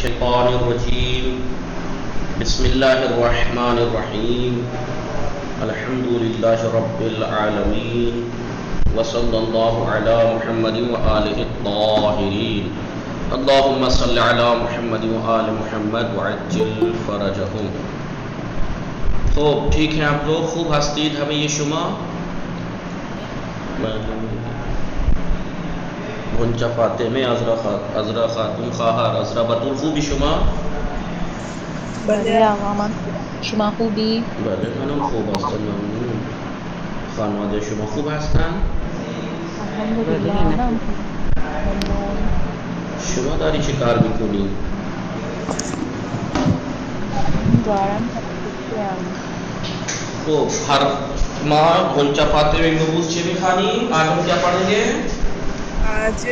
الشيطان الرجيم بسم الله الرحمن الرحيم الحمد لله رب العالمين وصلى الله على محمد وآله الطاهرين اللهم صل على محمد وآل محمد وعجل فرجهم. خوب ٹھیک ہیں آپ لوگ، خوب ہستید ہمیں یہ شما غنچہ فاطمه عذرا خاتون خواهر عذرا بطول خوبی شما؟ بله آقا شما خوبی؟ بله منم خوب هستم. ممنون. خانواده شما خوب هستن؟ الحمدلله منم ممنون. شما داری چه کار میکنی؟ دارم خوب ہر ماہ غنچہ فاطمه امروز چه میخوانی؟ آج ہم کیا پڑھیں گے؟ آج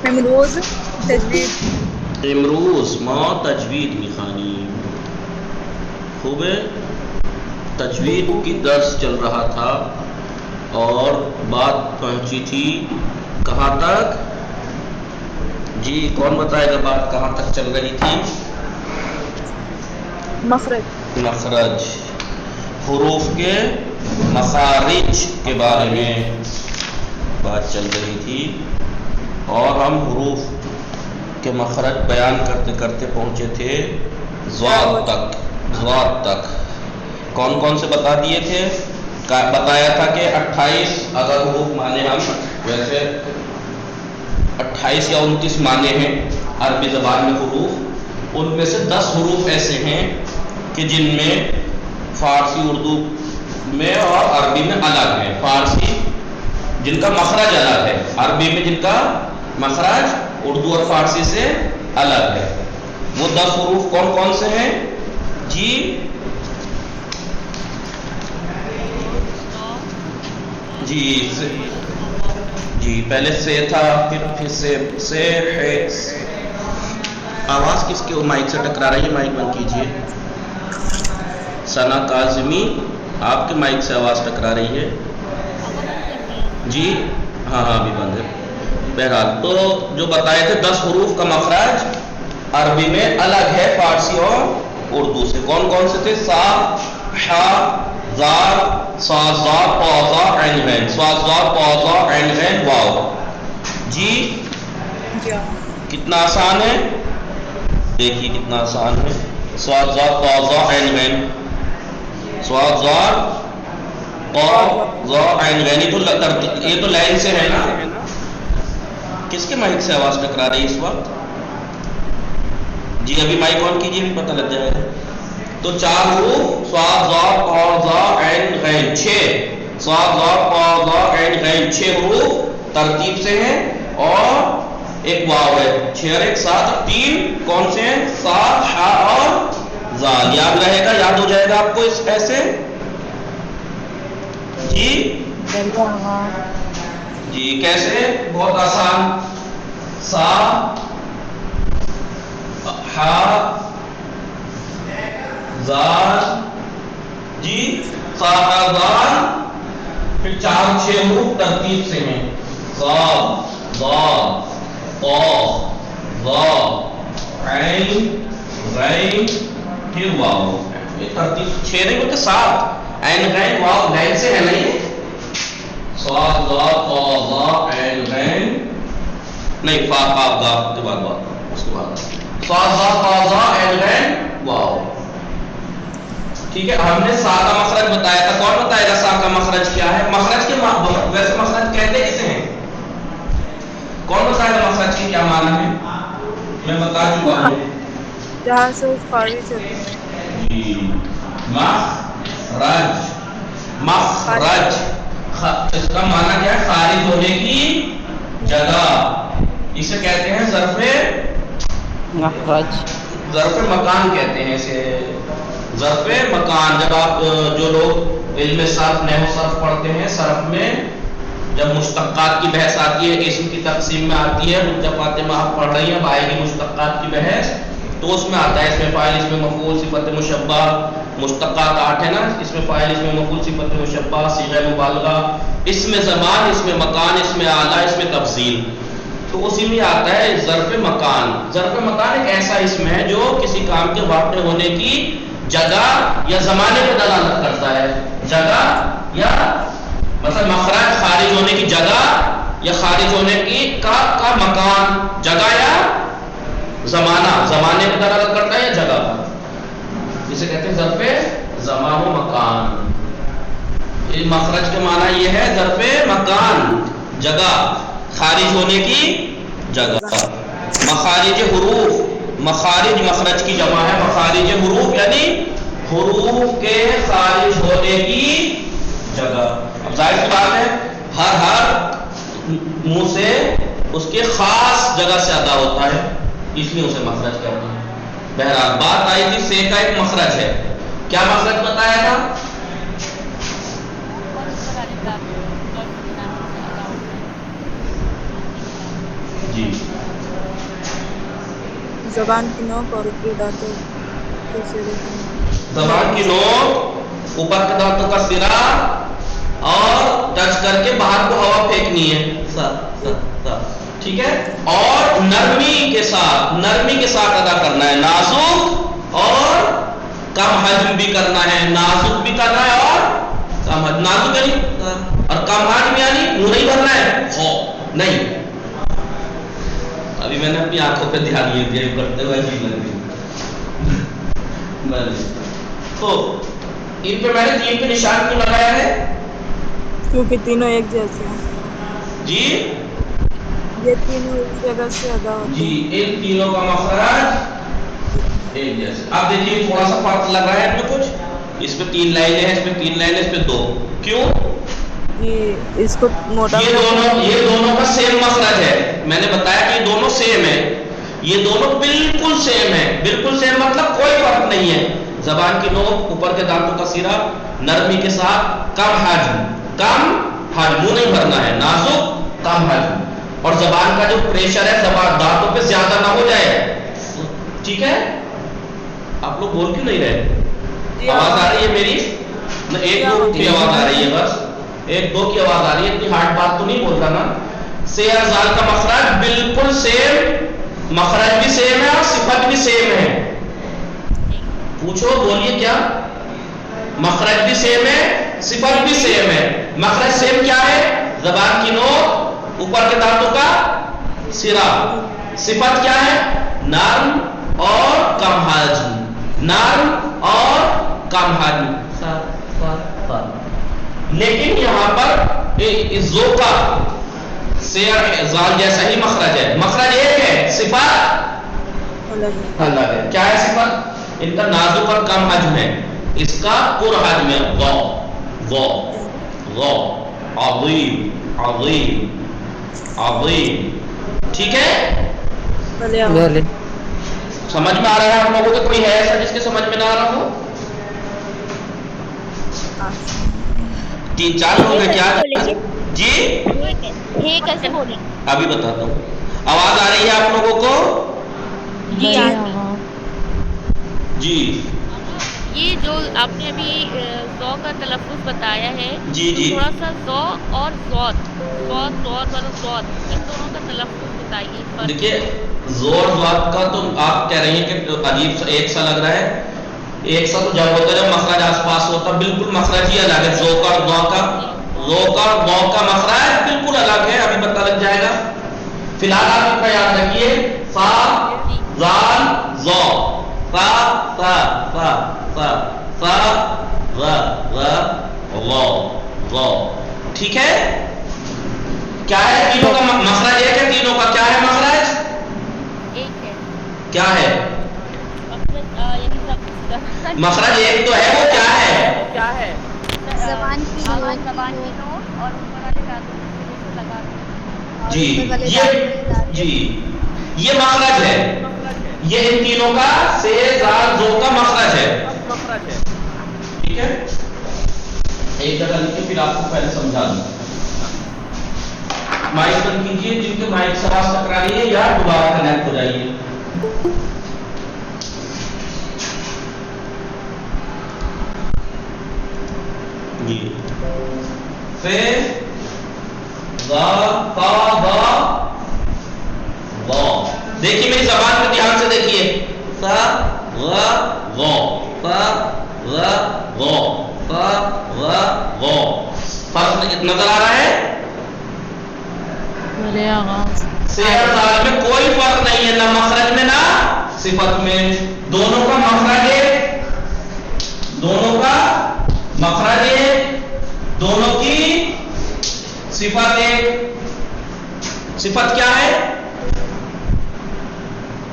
امروز تجوید. امروز ما تجوید میخوانی. خوب ہے، تجوید کی درس چل رہا تھا اور بات پہنچی تھی کہاں تک؟ جی کون بتائے گا بات کہاں تک چل رہی تھی؟ مخرج. مخرج، حروف کے مخارج کے بارے میں بات چل رہی تھی اور ہم حروف کے مخرج بیان کرتے کرتے پہنچے تھے ضاد تک. ضاد تک کون کون سے بتا دیے تھے؟ بتایا تھا کہ 28 اگر حروف مانے ہم ویسے 28 یا 29 مانے ہیں عربی زبان میں حروف، ان میں سے 10 حروف ایسے ہیں کہ جن میں فارسی اردو میں اور عربی میں الگ ہے. فارسی جن کا مخرج الگ ہے، عربی میں جن کا مخرج اردو اور فارسی سے الگ ہے. وہ 10 حروف کون کون سے ہیں؟ جی جی پہلے سے تھا، پھر سے ہے. آواز کس کے مائک سے ٹکرا رہی ہے؟ مائک بند کیجئے. ثنا کاظمی آپ کے مائک سے آواز ٹکرا رہی ہے. جی ہاں ابھی بند ہے. بہرحال تو جو بتائے تھے 10 حروف کا مخرج عربی میں الگ ہے فارسی اور اردو سے. کون کون سے تھے؟ صا، ح، زار، صا، ظا، طا، ظا، عین غین. صا، ظا، طا، ظا، عین غین واو. جی کتنا آسان ہے، دیکھیے کتنا آسان ہے. صا، ظا، طا، ظا، عین غین. صا، ظا، طا، ظا، عین غین. یہ تو لائن سے ہے نا. کس کے مائک سے آواز ٹکرا رہی ہے اس وقت؟ جی ابھی مائک آن کیجیے، بھی پتہ لگ جائے گا. تو 4 حروف صا، ظا، طا، ظا، عین غین. 6 صا، ظا، طا، ظا، عین غین 6 حروف ترتیب سے ہیں اور ایک واو ہے. 6 اور 1 7. 3 کون سے ہیں؟ صا، ح اور ظال. یاد رہے گا، یاد ہو جائے گا آپ کو اس ایسے. جی جی کیسے؟ بہت آسان. صا، ح، ظال. جی صا، ح، ظال. پھر 4 6 حروف ترتیب سے ہیں. صاد، ضاد، طا، ظا، عین غین پھر واو. یہ ترتیب 6 نہیں بلکہ 7. عین غین واو لائن سے ہے نہیں. صاد، ظا، طا، ظا، عین غین نہیں، فا، قاف، ذا کے بعد واو. اس کے بعد صاد، ظا، طا، ظا، عین غین واو. ٹھیک ہے. ہم نے سا کا مخرج بتایا تھا. کون بتائے گا سا کا مخرج کیا ہے؟ مخرج کے ویسے مخرج کہتے کسے ہیں؟ کون بتائے گا مخرج کی کیا معنی ہے؟ میں بتا چکا ہوں. جہاں سے خارج ہوتے ہیں. جی مخرج. مخرج اس کا معنی کیا ہے؟ خارج ہونے کی جگہ. اسے کہتے ہیں ظرف مخرج. ظرف مکان کہتے ہیں اسے. ظرف مکان. جب آپ جو لوگ علم صرف نحو صرف پڑھتے ہیں، صرف میں جب مشتقات کی بحث آتی ہے، اسم کی تقسیم میں آتی ہے، غنچہ فاطمہ آپ پڑھ رہی ہیں، آئے گی مشتقات کی بحث تو اس میں آتا ہے اس میں فاعل، اس میں مفعول، صفت مشبہ. مشتقات 8 ہے نا. اس میں فاعل، اس میں مفعول، صفت مشبہ، صیغہ مبالغہ، اس میں زمان، اس میں مکان، اس میں اعلیٰ، اس میں تفضیل. تو اسی میں آتا ہے ظرف مکان. ظرف مکان ایک ایسا اسم ہے جو کسی کام کے واقع ہونے کی جگہ یا زمانے پہ دلالت کرتا ہے. جگہ یا مثلا مخرج خارج ہونے کی جگہ یا خارج ہونے کی کا مکان, جگہ یا زمانہ, زمانے پہ دلالت کرتا ہے یا جگہ پر. اسے کہتے ہیں ظرف زمان و مکان. یہ مخرج کے معنی یہ ہے ظرف مکان, جگہ, خارج ہونے کی جگہ. مخارج حروف, مخارج مخرج کی جمع ہے مخارج حروف یعنی حروف کے خارج ہونے کی جگہ. اب ظاہر سی بات ہے ہر منہ سے اس کے خاص جگہ سے ادا ہوتا ہے, اس لیے اسے مخرج کہتے ہیں. بہرحال بات آئی تھی سے کا ایک مخرج ہے. کیا مخرج بتایا تھا؟ جی زبان کی نوک اور اوپری دانتوں کے سرے کی. زبان کی نوک, اوپر کے دانتوں کا سرا اور ٹچ کر کے باہر کو ہوا پھینکنی ہے. ٹھیک ہے. اور نرمی کے ساتھ ادا کرنا ہے. نازک اور کم حجم بھی کرنا ہے. نازک بھی کرنا ہے اور کم حجم, نازک یعنی اور کم حجم یعنی منہ نہیں بھرنا ہے, ہو نہیں. ابھی میں نے اپنی آنکھوں پہ دھیان یہ دیا کرتے ہوئے عجیب لگ رہی. تو ان پہ میں نے تین پہ نشان کیوں لگایا ہے؟ کیونکہ تینوں ایک جیسے ہیں. جی یہ تینوں ایک جگہ سے ادا ہوتے جی, ہیں. ان تینوں کا مخرج ایک جیسے. اب دیکھیے تھوڑا سا فرق لگ رہا ہے ان میں کچھ. اس پہ 3 لائنیں ہیں, اس پہ 3 لائنیں, اس پہ 2. کیوں؟ جی اس کو موٹا یہ دونوں کا سیم مخرج ہے. میں نے بتایا کہ یہ دونوں سیم ہیں. یہ دونوں بالکل سیم ہیں. بالکل سیم مطلب کوئی فرق نہیں ہے. زبان کی نوک, اوپر کے دانتوں کا سرا, نرمی کے ساتھ, کم حجم, منہ نہیں بھرنا ہے, نازک, کم حجم. اور زبان کا جو پریشر ہے زبان دانتوں پہ زیادہ نہ ہو جائے. ٹھیک ہے. آپ لوگ بول کیوں نہیں رہے؟ آواز آ رہی ہے میری؟ 1-2 کی آواز آ رہی ہے, بس 1-2 کی آواز آ رہی ہے. اتنی ہارڈ بات تو نہیں بول رہا نا. سے اور زال کا مخرج بالکل سیم, مخرج بھی سیم ہے اور صفت بھی سیم ہے. پوچھو, بولیے کیا؟ مخرج بھی سیم ہے, صفت بھی سیم ہے. مخرج سیم کیا ہے؟ زبان کی نوک, اوپر کے دانتوں کا سرا. صفت کیا ہے؟ نرم اور کم حجم, نرم اور کم حجم. لیکن یہاں پر زو کا سے زال جیسا ہی مخرج ہے. مخرج ایک ہے, صفت الگ ہے. کیا ہے صفت؟ ان کا نازک اور کم حجم ہے. اس کا پر حجم ہے, غو, عظیم, عظیم. ٹھیک ہے. سمجھ میں آ رہا ہے آپ لوگوں کو؟ کوئی ہے ایسا جس کے سمجھ میں نہ آ رہا ہو؟ 3-4 لوگ ہیں کیا؟ جی کیسے بولیں؟ ابھی بتاتا ہوں. آواز آ رہی ہے آپ لوگوں کو؟ جی جی. یہ جو آپ نے ابھی زو کا تلفظ بتایا ہے, جی جی, تھوڑا سا زو اور زوت ان دونوں کا تلفظ بتائیے. دیکھیے زور زوات کا تو آپ کہہ رہی ہیں کہ عجیب سا ایک سا لگ رہا ہے. ایک سا تو جب ہوتا ہے جب مخرج آس پاس ہوتا, بالکل مخرج ہی الگ ہے. زو کا اور دو کا مخرج بالکل الگ ہے. ابھی پتہ لگ جائے گا. فی الحال آپ ان کا یاد رکھیے, فا, زال, زو, فا, فا, فا, فا, فا, غ, غ, غو. ٹھیک ہے. کیا ہے تینوں کا مخرج ایک ہے. تینوں کا کیا ہے مخرج؟ ایک ہے. کیا ہے مخرج؟ ایک تو ہے, وہ کیا ہے؟ زبان کی نوک اور اوپر والے دانتوں سے لگا کے. جی یہ مخرج ہے. یہ ان تینوں کا سے زال زو کا مخرج ہے. ٹھیک ہے. ایک جگہ لکھ کے پھر آپ کو پہلے سمجھا دوں. مائک بند کیجیے, جن کے مائک سے آواز ٹکرا رہی ہے یا دوبارہ کنیکٹ ہو جائیے. فے, ذا, تا, با, غو فرق نظر آ رہا ہے؟ سیر سال میں کوئی فرق نہیں ہے، نہ مخرج میں نہ صفت میں، دونوں کا مخرج ہے، دونوں کا مخرج ہے، دونوں کی صفت ہے۔ صفت کیا ہے؟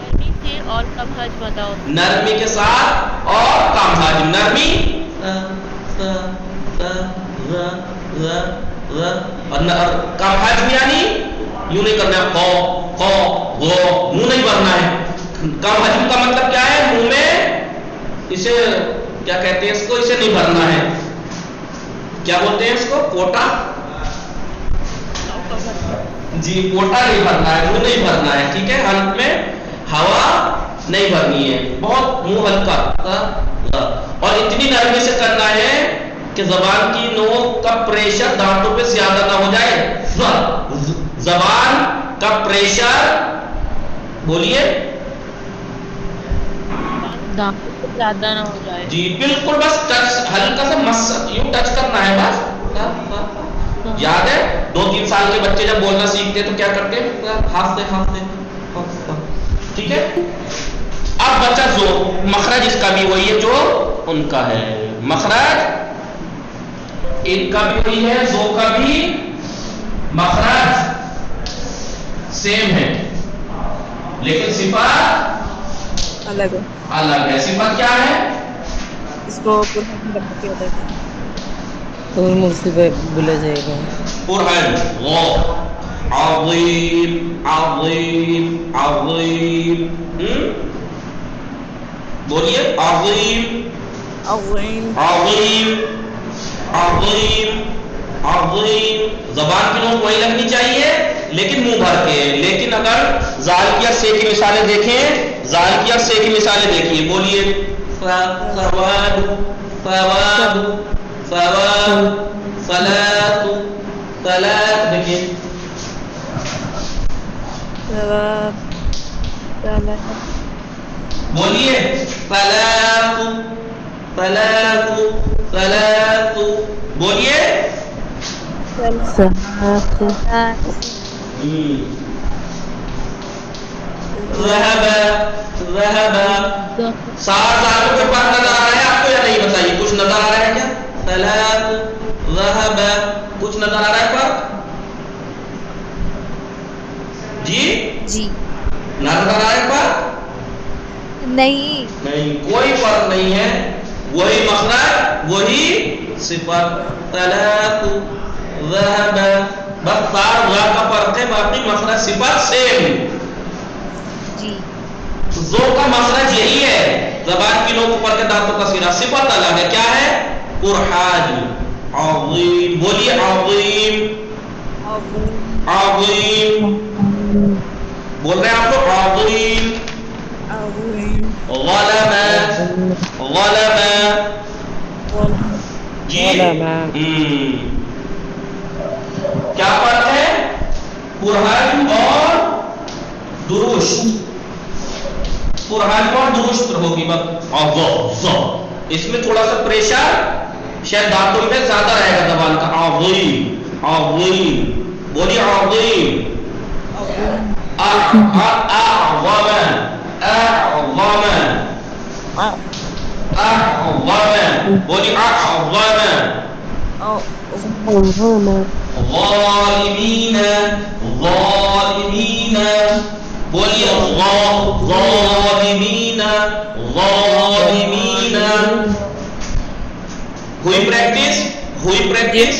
نرمی سے اور کم حج بتاؤ۔ نرمی کے ساتھ اور کم حجم، نرمی اور کم حجم یعنی یوں نہیں کرنا ہے، قو قو غو، منہ نہیں بھرنا ہے۔ کم حجم کا مطلب کیا ہے؟ منہ میں اسے کیا کہتے ہیں، اس کو اسے نہیں بھرنا ہے، کیا بولتے ہیں اس کو؟ کوٹا؟ جی کوٹا نہیں بھرنا ہے، منہ نہیں بھرنا ہے، ٹھیک ہے؟ حلق میں ہوا نہیں بھرنی ہے، بہت منہ ہلکا، اور اتنی نرمی سے کرنا ہے کہ زبان کی نوک کا پریشر دانتوں پہ زیادہ نہ ہو جائے۔ زبان کا پریشر بولیے زیادہ نہ ہو جائے، جی بالکل، بس ٹچ ہلکا سا مس یوں ٹچ کرنا ہے بس۔ یاد ہے 2-3 سال کے بچے جب بولنا سیکھتے تو کیا کرتے؟ ہاتھ سے ٹھیک ہے۔ اب بچہ زو، مخرج اس کا بھی وہی ہے جو ان کا ہے، مخرج ان کا بھی وہی ہے، زو کا بھی مخرج سیم ہے، لیکن صفات الگ ہے، الگ ہے۔ صفت کیا ہے؟ اس کو کیا ہوتا ہے؟ مصیبت بولا جائے گا قرآن غو عظیم عظیم عظیم، بولیے عظیم عظیم عظیم عظیم عظیم۔ زبان کی نوک وہی لگنی چاہیے لیکن منہ بھر کے، لیکن اگر زال کی اور سے کی مثالیں دیکھیں، زال کی اور سے کی مثالیں دیکھیے، بولیے فواد فواد فواد فلات فلات، دیکھیے بولیے فلات فلات فلات، بولیے ذهب ذهب۔ سار کو کوئی فرق نظر آ رہا ہے آپ کو یا نہیں؟ بتائیے، کچھ نظر آ رہا ہے کیا؟ ثلاث ذهب، کچھ نظر آ رہا ہے فرق؟ جی نظر آ رہا ہے فرق؟ نہیں کوئی فرق نہیں ہے، وہی مخرج وہی صفت، ثلاث ذهب، بس تار غا کا فرق ہے، باقی مخرج صفت سیم۔ زو کا مخرج یہی ہے، زبان کی نوک اوپر کے دانتوں کا سرا، صفت الگ ہے، کیا ہے؟ قرحاج عظیم، بولیے عظیم عظیم، بول رہے ہیں آپ لوگ عظیم۔ غلب غلب، جی کیا فرق ہے؟ قرحاج اور درشت، قرحاج اور درشت ہوگی بس، اس میں تھوڑا سا پریشر شاید دانتوں میں زیادہ رہے گا زبان کا۔ عظیم عظیم، بولیے عظیم اعظم اعظم اعظم، بولیے اعظم۔ ظالمین ظالمین، بولیے ظالمین ظالمین۔ ہوئی پریکٹس؟ ہوئی پریکٹس؟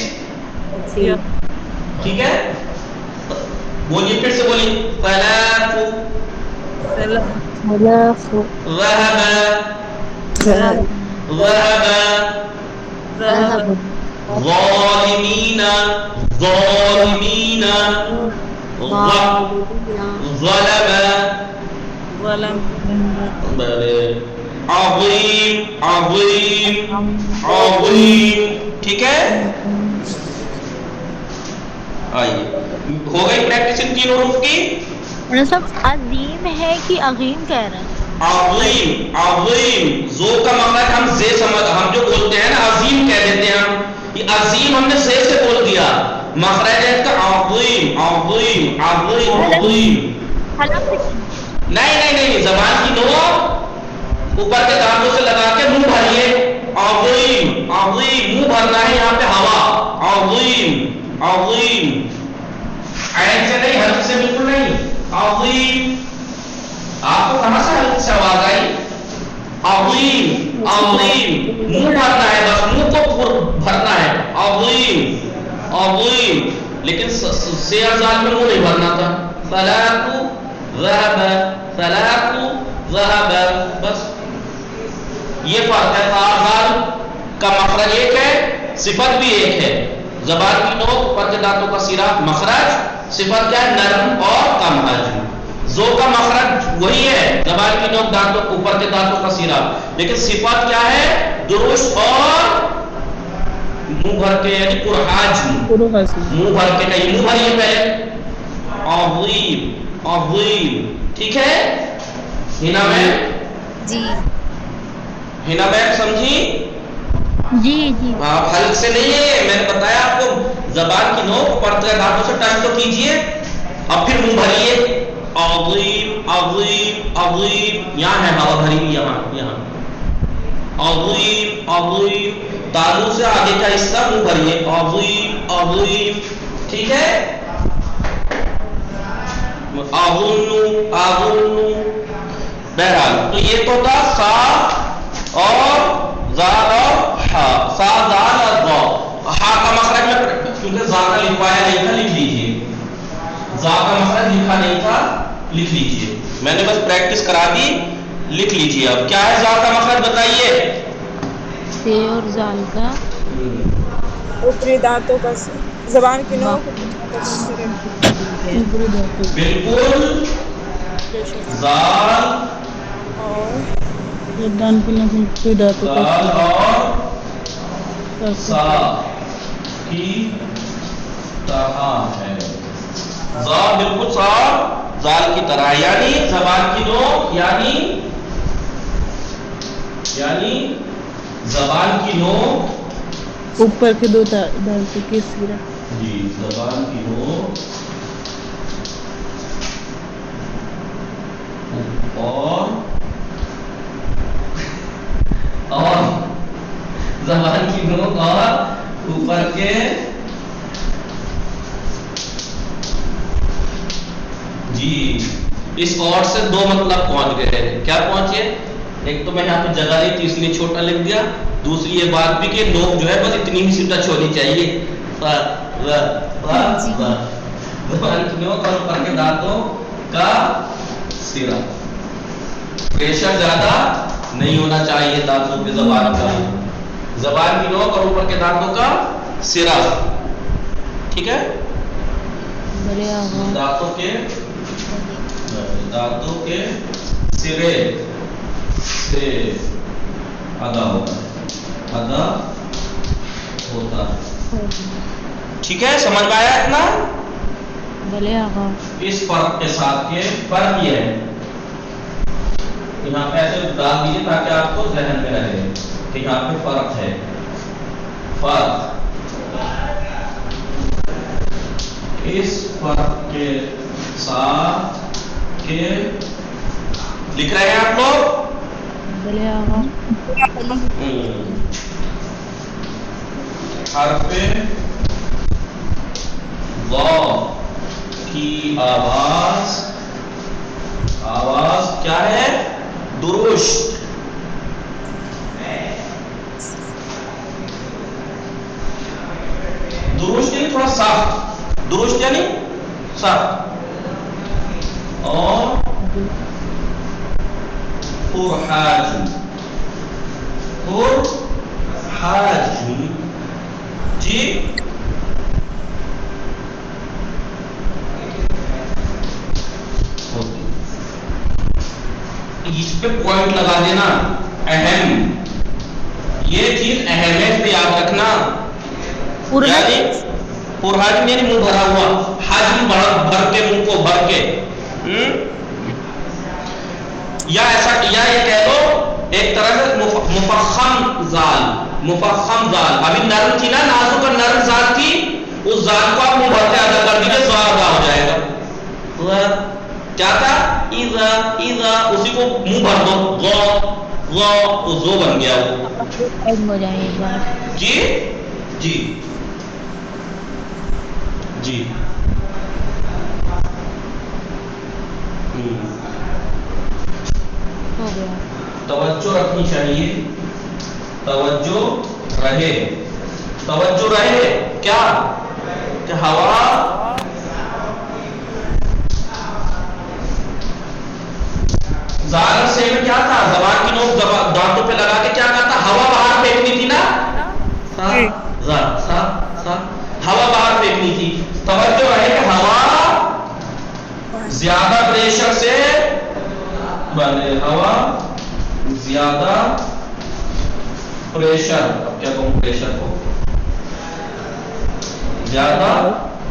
ٹھیک ہے، بولیے پھر سے بولیے، فلاف ذهب ذهب، ظالمین ظالمین، ظلم عظیم عظیم عظیم، ٹھیک ہے؟ آئیے، ہو گئی پریکٹس ان تینوں حروف کی؟ سب عظیم ہے کہ عظیم کہہ رہے ہیں؟ عظیم عظیم، زو کا مخرج ہم زے سمجھ، ہم جو بولتے ہیں نا عظیم کہہ دیتے ہیں ہم، یہ عظیم ہم نے زے سے بول دیا، مخرج ہے اس کا عظیم عظیم عظیم عظیم. حلق سے نہیں زبان کی نوک اوپر کے دانتوں سے لگا کے منہ بھریے، عظیم عظیم، منہ بھرنا ہے یہاں پہ ہوا، عظیم عظیم، عین سے نہیں، حلق سے بالکل نہیں، عظیم. آپ کو کہاں سے حلق سے آواز آئی؟ عظیم عظیم، منہ بھرنا ہے، بس منہ کو بھرنا ہے، عظیم عظیم. لیکن سے ازال میں منہ نہیں بھرنا تھا. ثلاث ذهب ثلاث ذهب، بس یہ فرق ہے. ازال کا مخرج ایک ہے، صفت بھی ایک ہے. زبان کی نوک، پر کے دانتوں کا سرا، مخرج، صفت کیا ہے؟ نرم اور کم حجم. زو کا مخرج وہی ہے، زبان کی نوک، دانتوں اوپر کے دانتوں کا سرا، لیکن صفت کیا ہے؟ درست اور منہ بھر کے، یعنی پرحجم، منہ بھر کے نہیں، منہ بھریے پہلے، عظیم عظیم. ٹھیک ہے ہینا میم؟ جی ہینا میم سمجھی؟ جی آپ حلق سے نہیں ہے، میں نے بتایا آپ کو، زبان کی نوک پر کے دانتوں سے ٹچ تو کیجئے، اب پھر منہ بھریے، عظیم عظیم عظیم. یہاں ہے ہوا بھری ہوئی، یہاں عظیم عظیم. تالو سے آگے کا حصہ منہ بھریے، عظیم عظیم. ٹھیک ہے؟ اظن اظن. بہرحال تو یہ تو تھا سا اور زال اور ہا، سا زال اور ضا. ہا کا مخرج میں کیونکہ زا کا لکھوایا نہیں تھا، لکھ لیجیے. زا کا مخرج لکھا نہیں تھا، لکھ لیجیے. میں نے بس پریکٹس کرا دی، لکھ لیجیے. اب کیا ہے زا کا مخرج بتائیے؟ سے اور زال کا اوپری دانتوں کا زبان کی نوک، بالکل زال اور زال اور سا کی طرح ہے. زا بالکل سا زال کی طرح، یعنی زبان کی نوک، یعنی زبان کی نوک، اوپر کے دو دانتوں کے سرا. جی زبان کی نوک اور زبان کی نوک اور اوپر کے جی. اس اور سے دو مطلب پہنچ گئے. کیا پہنچے؟ ایک تو میں یہاں پہ جگہ نہیں تھی اس لیے چھوٹا لکھ دیا، دوسری یہ بات بھی کہ نوک جو ہے بس اتنی ہی سی ٹچ ہونی چاہیے. زبان کی نوک اور اوپر کے دانتوں کا سرا. پریشر زیادہ نہیں ہونا چاہیے دانتوں پہ زبان کا. زبان کی نوک اور اوپر کے دانتوں کا سرا. ٹھیک ہے؟ دانتوں کے سرے سے ادا ہوتا ہے. ٹھیک ہے، سمجھ میں آیا اتنا؟ بھلے آقا. اس فرق کے ساتھ کے فرق یہ ہے، یہاں پہ ایسے ڈال دیجیے تاکہ آپ کو ذہن میں رہے کہ یہاں پہ فرق ہے. فرق اس فرق کے ساتھ کے لکھ رہے ہیں آپ لوگ؟ بھلے آقا. حرف ضا کی آواز کیا ہے؟ درست. درست یعنی تھوڑا سخت، درست یعنی سخت. اور پرحجم جی. اس پہ پوائنٹ لگا دینا، اہم، یہ چیز اہمیت پہ یاد رکھنا. یعنی پرحجم یعنی منہ بھرا ہوا، حجم بھر کے، منہ کو بھر کے. یا ایسا یا یہ کہہ دو ایک طرح سے مفخم زال، مفخم زال. ابھی نرم تھی نا، نازک اور نرم زال تھی، اس زال کو آپ منہ بھر کے ادا کر دیجیے، زا ادا ہو جائے گا. کیا تھا؟ اذا، اذا اسی کو منہ بھر دو، غا غا، زو بن گیا وہ. ہو جائے ایک بار. جی جی جی ہو گیا. توجہ رکھنی چاہیے، توجہ رہے، توجہ رہے. کیا کہ ہوا زال سے میں کیا تھا؟ زبان کی نوک دانتوں پہ لگا کے کیا کہا تھا؟ ہوا باہر پھینکنی تھی نا، ہوا باہر پھینکنی تھی. توجہ رہے کہ ہوا زیادہ پریشر سے بنے، ہوا زیادہ پریشر، اب کیا کہوں پریشر کو، زیادہ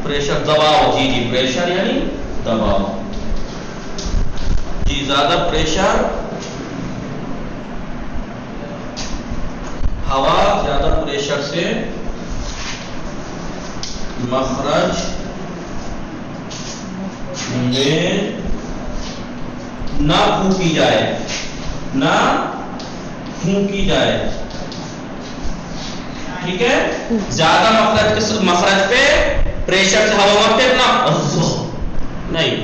پریشر، دباؤ. جی جی پریشر یعنی دباؤ. جی زیادہ پریشر، ہوا زیادہ پریشر سے مخرج میں نہ پھونکی جائے، نہ پھونکی جائے. ٹھیک ہے، زیادہ مخرج پہ پریشر سے ہوا مت پھینکنا نہیں.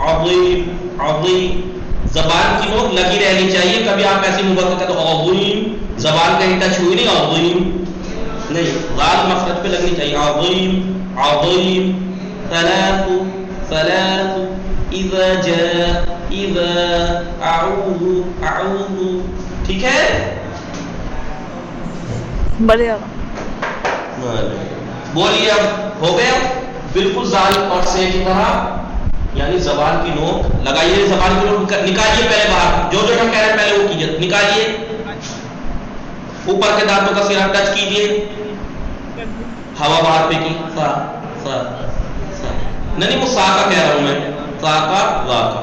عظیم، عظیم، زبان کی نوک لگی رہنی چاہیے. کبھی آپ ایسی مبارک کہتے ہو عظیم، زبان کہیں ٹچ ہوئی نہیں، عظیم نہیں، غال مخرج پہ لگنی چاہیے. عظیم، عظیم. ثلاث، ثلاث. اذا جاء، اذا. اعوذ، اعوذ. ٹھیک ہے، بڑھیا. بولیے اب ہو گیا بالکل زال اور سے کی طرح، یعنی زبان کی نوک لگائیے، زبان کی نوک نکالیے پہلے باہر، جو جو ہم کہہ رہے ہیں پہلے وہ کیجیے. نکالیے، اوپر کے دانتوں کا سرا ٹچ کیجیے، ہوا باہر پھینکی. سا سا سا نہیں، وہ سا کا کہہ رہا ہوں میں، سا کا وا کا.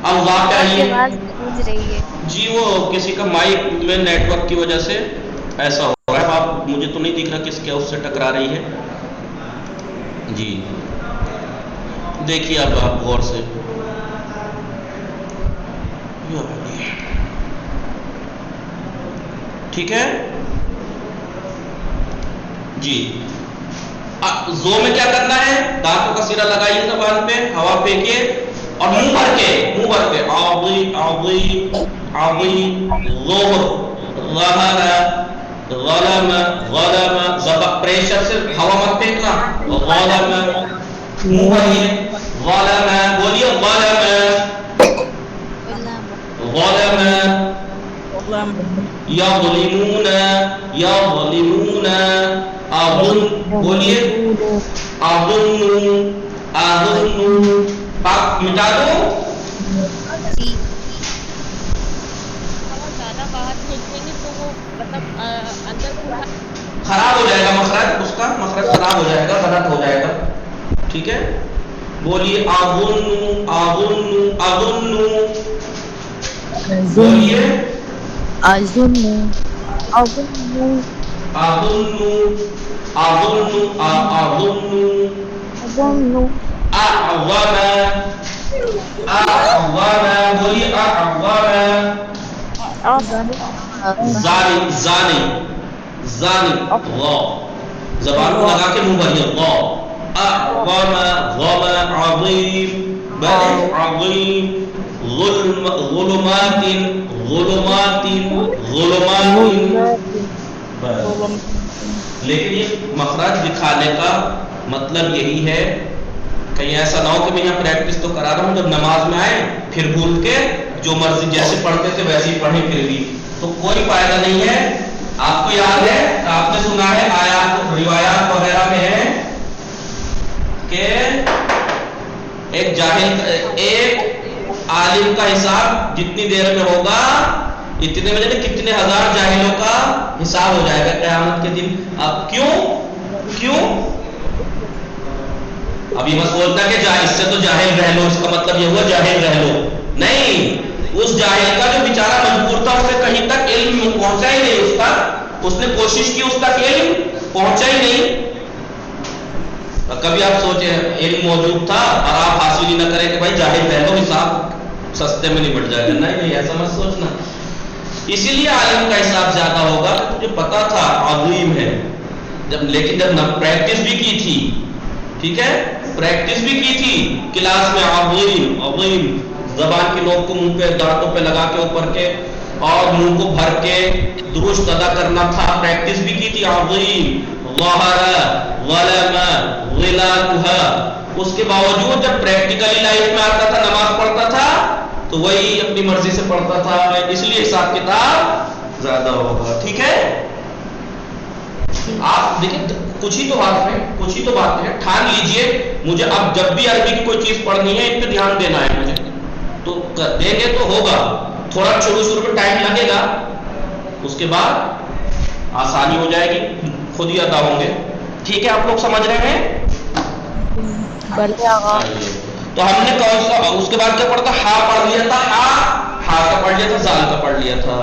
اب وا پہ آئیے. گونج رہی ہے. جی وہ کسی کا مائک میں نیٹ ورک کی وجہ سے ایسا ہو رہا ہے. آپ مجھے تو نہیں دکھ رہا کس کے اس سے ٹکرا رہی ہے. جی دیکھیے اب آپ غور سے. ٹھیک ہے جی. زو میں کیا کرنا ہے؟ دانتوں کا سرا لگائیے زبان پہ، ہوا پھینکیے اور منہ بھر کے، منہ بھر کے. عظیم، عظیم، عظیم. ظہر، ظہر، ظلم، ظلم. زبان پریشر سے ہوا مت پھینکنا. ظلم، منہ بھریے. ظلم، بولیے ظلم، ظلم. یظلمون، یظلمون. اظن، بولیے اظن، اظن. پاک مٹا دو. جی زیادہ باہر پھینکیں گے تو وہ مطلب اندر پورا خراب ہو جائے گا مخرج، اس کا مخرج خراب ہو جائے گا، غلط ہو جائے گا. ٹھیک ہے، بولیے اظن، اظن، اظن. بولیے اظن، اظن، اظن، اظن، اظن. اعظم، اعظم. بولیے اعظم. زانی، زانی، زانی. غا، زبان کو لگا کے منہ بھریے. غا. اعظم، غم، عظیم، بل، عظیم. ظلم، ظلمات، ظلمات، ظلمات. لیکن یہ مخرج دکھانے کا مطلب یہی ہے، کہیں ایسا نہ ہو کہ میں یہاں پریکٹس تو کرا رہا ہوں، جب نماز میں آئے پھر بھول کے جو مرضی جیسے پڑھتے تھے ویسے ہی پڑھیں پھر بھی تو کوئی فائدہ نہیں ہے. آپ کو یاد ہے، آپ نے سنا ہے، آیات روایات وغیرہ میں ہے کہ ایک جاہل، ایک عالم کا حساب جتنی دیر میں ہوگا اتنے بجے میں کتنے ہزار جاہلوں کا حساب ہو جائے گا قیامت کے دن. اب کیوں؟ ابھی بس بولتا کہ اس سے تو جاہل رہ لو، اس کا مطلب یہ ہوا جاہل رہ لو. نہیں، اس جاہل کا جو بیچارہ مجبور تھا اسے کہیں تک علم پہنچا ہی نہیں، اس تک اس نے کوشش کی، اس تک علم پہنچا ہی نہیں۔ کبھی آپ سوچیں علم موجود تھا اور آپ حاصل ہی نہ کریں کہ بھائی جاہل رہ لو، حساب سستے میں نہیں بٹ جائے گا، نہیں ایسا مت سوچنا۔ اسی لیے عالم کا حساب زیادہ ہوگا، مجھے پتا تھا عظیم ہے لیکن جب پریکٹس بھی کی تھی، ٹھیک ہے، پریکٹس بھی کی تھی کلاس میں، عظیم زبان کی نوک کو منہ پہ دانتوں پہ لگا کے اوپر کے اور منہ کو بھر کے درست ادا کرنا تھا، پریکٹس بھی کی تھی عظیم ظہر ظلم غلاتها، اس کے باوجود جب پریکٹیکلی لائف میں آتا تھا، نماز پڑھتا تھا تو وہی اپنی مرضی سے پڑھتا تھا، اس لیے حساب کتاب زیادہ ہوگا، ٹھیک ہے۔ آپ دیکھیں کچھ ہی تو بات ہے، ٹھان لیجئے مجھے اب جب بھی عربی کی کوئی چیز پڑھنی ہے اس پہ دھیان دینا ہے مجھے، تو دیں گے تو ہوگا، تھوڑا شروع میں ٹائم لگے گا، اس کے بعد آسانی ہو جائے گی، خود ہی ادا ہوں گے، ٹھیک ہے، آپ لوگ سمجھ رہے ہیں؟ تو ہم نے کون سا، اس کے بعد کیا پڑھا تھا، ہا پڑھ لیا تھا، ہا کا پڑھ لیا تھا، زال کا پڑھ لیا تھا،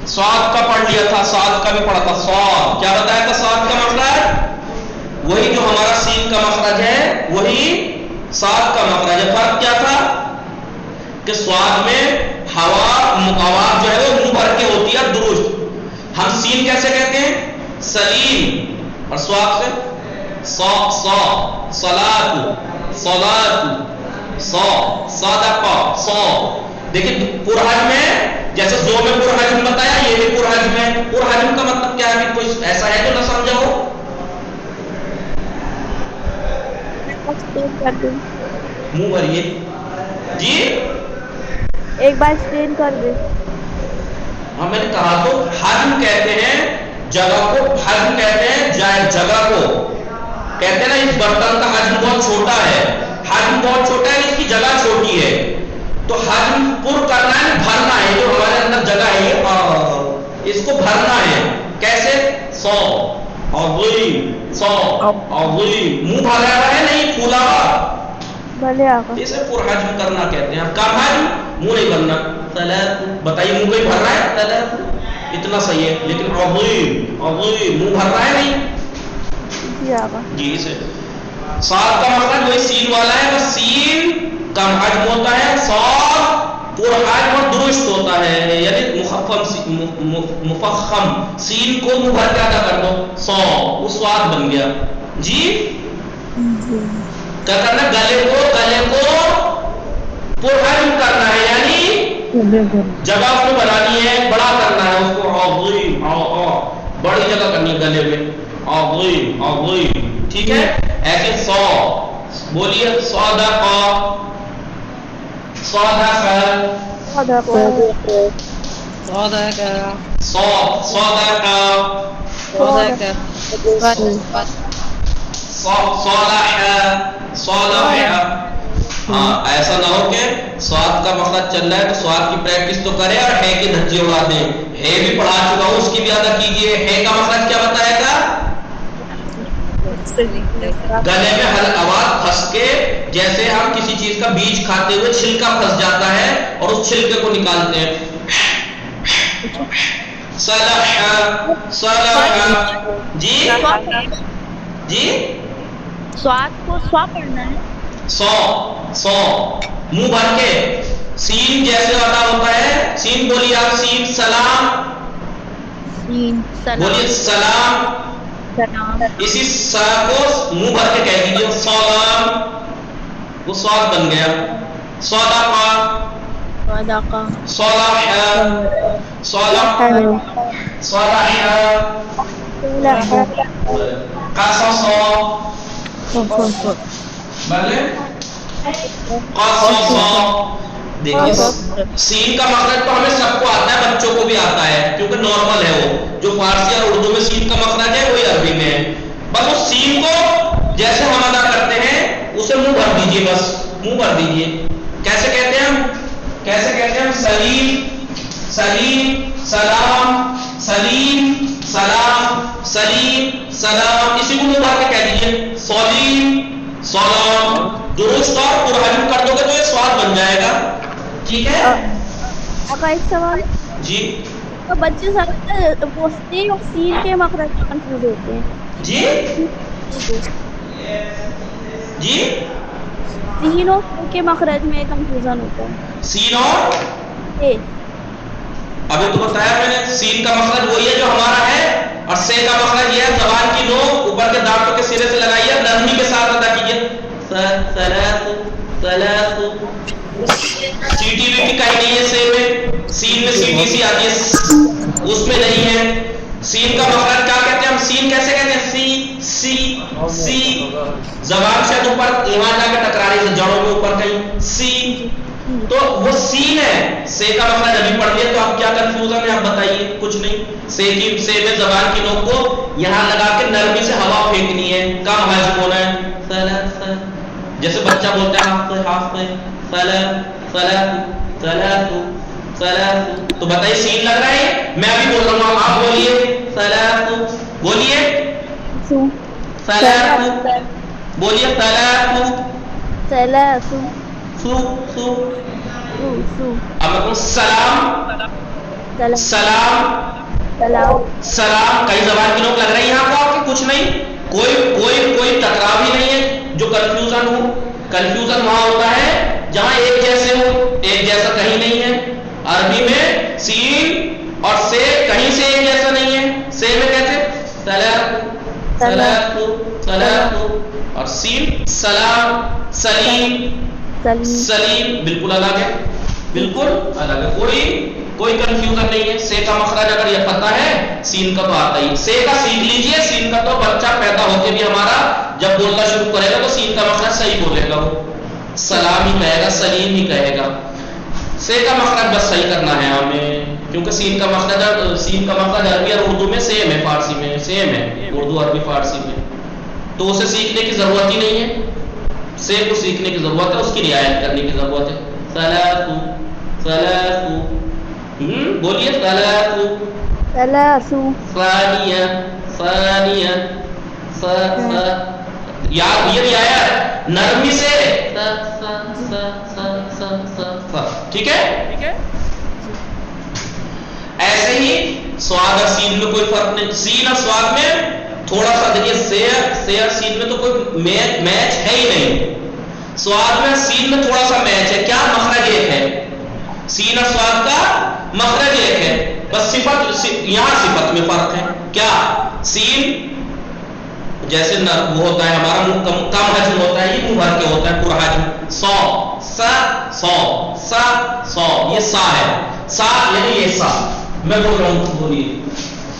صاد کا پڑھ لیا تھا، صاد کا بھی پڑھا تھا، صاد کیا بتایا تھا، صاد کا مخرج وہی جو ہمارا سین کا مخرج ہے، وہی صاد کا مخرج ہے، فرق کیا تھا کہ صاد میں ہوا مقاوات جو ہے وہ منہ بھر کے ہوتی ہے درست، ہم سین کیسے کہتے ہیں سلیم، اور صاد سے صلاۃ صدقہ، دیکھیں پرحجم میں جیسے زو میں پرحجم بتایا، یہ بھی پرحجم ہے، پرحجم کا مطلب کیا ہے، کوئی ایسا ہے جو نہ سمجھا ہو؟ منہ بھریے جی، ایک بار اسپین کر دے۔ ہاں میں نے کہا تو حجم کہتے ہیں جگہ کو، حجم کہتے ہیں جگہ کو، کہتے ہیں نا اس برتن کا حجم بہت چھوٹا ہے، حجم بہت چھوٹا ہے، اس کی جگہ چھوٹی ہے، تو حجم پر کرنا ہے، بھرنا ہے، جو ہمارے اندر جگہ ہے یہ اس کو بھرنا ہے، کیسے، عظیم منہ بھرا ہوا ہے نہیں پھولا ہوا، اسے پر حجم کرنا کہتے ہیں۔ کم حجم منہ نہیں بھرنا، بتائیے منہ کوئی بھر رہا ہے، اتنا صحیح ہے، لیکن عظیم منہ بھر رہا ہے نہیں جی، اسے صاد کا مطلب وہی سین والا ہے، بس سین کم حجم ہوتا ہے، صاد پر حجم اور درست ہوتا ہے، یعنی مفخم، سین کو منہ بھر کے ادا کر دو، وہ سواد بن گیا جی۔ کیا کرنا، گلے کو پر حجم کرنا ہے، یعنی جگہ اس کو بنانی ہے، بڑا کرنا ہے اس کو، عظیم بڑی جگہ کرنی ہے گلے میں، عظیم ٹھیک ہے، ایسے بولیے صدقہ ہاں، ایسا نہ ہو کہ سواد کا مقصد چل رہا ہے تو سواد کی پریکٹس تو کرے اور ہے کی دھجی اڑا دیں، ہے بھی پڑھا چکا ہوں اس کی بھی ادا کیجیے۔ ہے کا مقصد کیا بتائے گا، گلے میں ہلکا آواز پھنس کے، جیسے ہم کسی چیز کا بیج کھاتے ہوئے چھلکا پھنس جاتا ہے اور اس چھلکے کو نکالتے ہیں، جی جی، سواد کو سوا پڑھنا ہے، منہ بھر کے، سین جیسے ادا ہوتا ہے، سین بولیے آپ، سین سلام بولیے، سلام، اسی سا کو منہ بھر کے کہہ دیجیے، سلام، وہ سواد بن گیا، صدقہ، قصص، دیکھیے سین کا مخرج تو ہمیں سب کو آتا ہے، بچوں کو بھی آتا ہے کیونکہ نارمل ہے، وہ جو فارسی اور اردو میں سین کا مخرج ہے وہی عربی میں ہے، بس اس سین کو جیسے ہم ادا کرتے ہیں اسے منہ بھر دیجیے، بس منہ بھر دیجیے۔ کیسے کہتے ہیں ہم سلیم، سلام، سلام، اسی کو منہ بھر کے کہہ دیجیے، سلام، درست اور پرحجم کر دو گے تو یہ سواد بن جائے گا، ٹھیک ہے آپ کا ایک سوال جی تو بچے سب وہ سی اور سین کے مخرج میں کنفیوز ہوتے ہیں جی جی سین اور سی کے مخرج میں کنفیوژن ہوتا ہے سین اور اے ابھی تو بتایا میں نے سین کا مخرج وہی ہے جو ہمارا ہے اور سے کا مخرج یہ ہے زبان کی نوک اوپر کے دانتوں کے سرے سے لگائیے نرمی کے ساتھ ادا کیجیے سیٹی بھی کہیں نہیں ہے سے میں سین میں سیٹی سی آتی ہے اس میں نہیں ہے سین کا مخرج کیا کہتے ہیں ہم سین کیسے کہتے ہیں سی سی سی زبان شاید اوپر یہاں جا کے ٹکرا رہی ہے جڑوں کے اوپر کہیں سی تو وہ سین ہے سے کا مخرج ابھی پڑھ لیا تو آپ کیا کنفیوژن ہے آپ بتائیے کچھ نہیں سے میں زبان کی نوک کو یہاں لگا کے نرمی سے ہوا پھینکنی ہے کم حجم ہونا ہے جیسے بچہ بولتا ہے ہاف پہ تو بتائیے سین لگ رہا ہے میں ابھی بول رہا ہوں آپ بولیے بولیے بولیے اب میں کہوں سلام سلام سلام کئی زبان کی نوک لگ رہی ہے یہاں کو آپ کی کچھ نہیں کوئی ٹکراؤ ہی نہیں ہے جو کنفیوژن وہاں ہوتا ہے جہاں ایک جیسے ہو ایک جیسا کہیں نہیں ہے عربی میں سین اور سے کہیں سے ایک جیسا نہیں ہے سے میں کہتے سلام اور سین سلام سلیم بالکل الگ ہے بالکل الگ ہے کوئی کنفیوژن نہیں ہے سے کا مخرج اگر یہ پتہ ہے سین کا تو آتا ہی سے کا سیکھ لیجئے سین کا تو بچہ پیدا ہوتے بھی ہمارا جب بولنا شروع کرے گا تو سین کا مخرج صحیح بولے گا وہ سلام ہی کہے گا سلیم ہی کہے گا سے کا مخرج بس صحیح کرنا ہے ہمیں کیونکہ سین کا مخرج عربی اور اردو میں سیم ہے فارسی میں سیم ہے اردو عربی فارسی میں تو اسے سیکھنے کی ضرورت ہی نہیں ہے سے کو سیکھنے کی ضرورت ہے اس کی رعایت کرنے کی ضرورت ہے بولیے یاد یہ رعایت نرمی سے ٹھیک ہے ایسے ہی سواد اور سین میں کوئی فرق نہیں سین اور سواد میں تھوڑا سا دیکھیے سے اور سین میں تو کوئی میچ ہے ہی نہیں سواد میں سین میں تھوڑا سا میچ ہے کیا مخرج ایک ہے سین اور سواد کا مخرج ایک ہے بس صفت یہاں صفت میں فرق ہے کیا سین جیسے وہ ہوتا ہے ہمارا منہ کم حجم ہوتا ہے یہ منہ بھر کے ہوتا ہے پورا حجم سو یہ سا ہے سا یعنی یہ سا میں بول رہا ہوں بولیے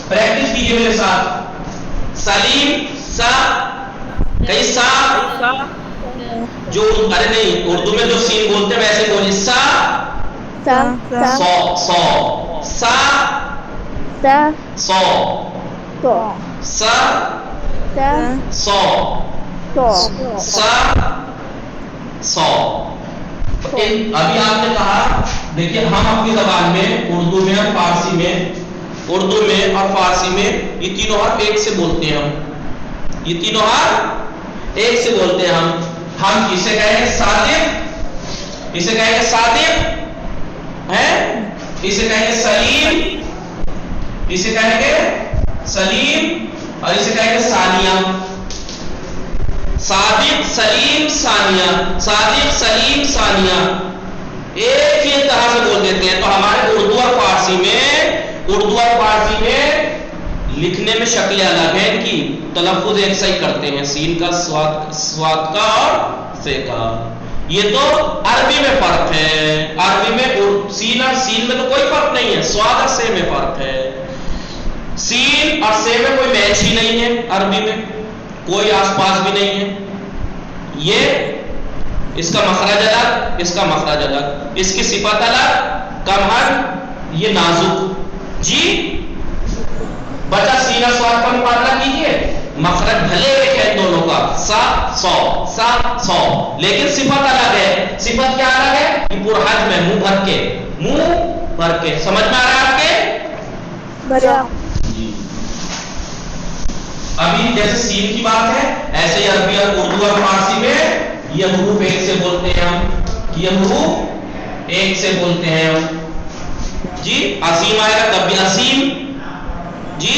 پریکٹس کیجیے میرے ساتھ سلیم سا کئی سا جو ارے نہیں اردو میں جو سین بولتے ہیں ویسے بولیے سا سو سا سو سا سو ابھی آپ نے کہا دیکھیے ہم اپنی زبان میں اردو میں اور فارسی میں یہ تینوں حرف ایک سے بولتے ہیں ہم اسے کہیں گے صادق اسے کہیں گے سلیم اور اسے کہیں گے ثانیہ صادق سلیم ثانیہ ایک ہی طرح سے بول دیتے ہیں تو ہمارے اردو اور فارسی میں لکھنے میں شکلیں الگ ہیں ان کی تلفظ ایک صحیح کرتے ہیں سین کا سواد کا اور سے کا یہ تو عربی میں فرق ہے عربی میں سین اور سین میں تو کوئی فرق نہیں ہے سواد اور سے میں فرق ہے سین اور سے میں کوئی میچ ہی نہیں ہے عربی میں کوئی آس پاس بھی نہیں ہے یہ اس کا مخرج الگ اس کی صفت الگ کم حد یہ نازک جی بچہ سین اور سواد کا مقابلہ کیجئے مخرج بھلے ایک ہے دونوں کا سو لیکن صفت الگ ہے صفت کیا الگ ہے کہ پرحج میں منہ بھر کے سمجھ میں آ رہا ہے آپ کے ابھی جیسے سین کی بات ہے ایسے ہی عربی اور اردو اور فارسی میں یہ حروف ایک سے بولتے ہیں ہم یہ حروف ایک سے بولتے ہیں ہم جی. عظیم آئے گا تب بھی عظیم جی.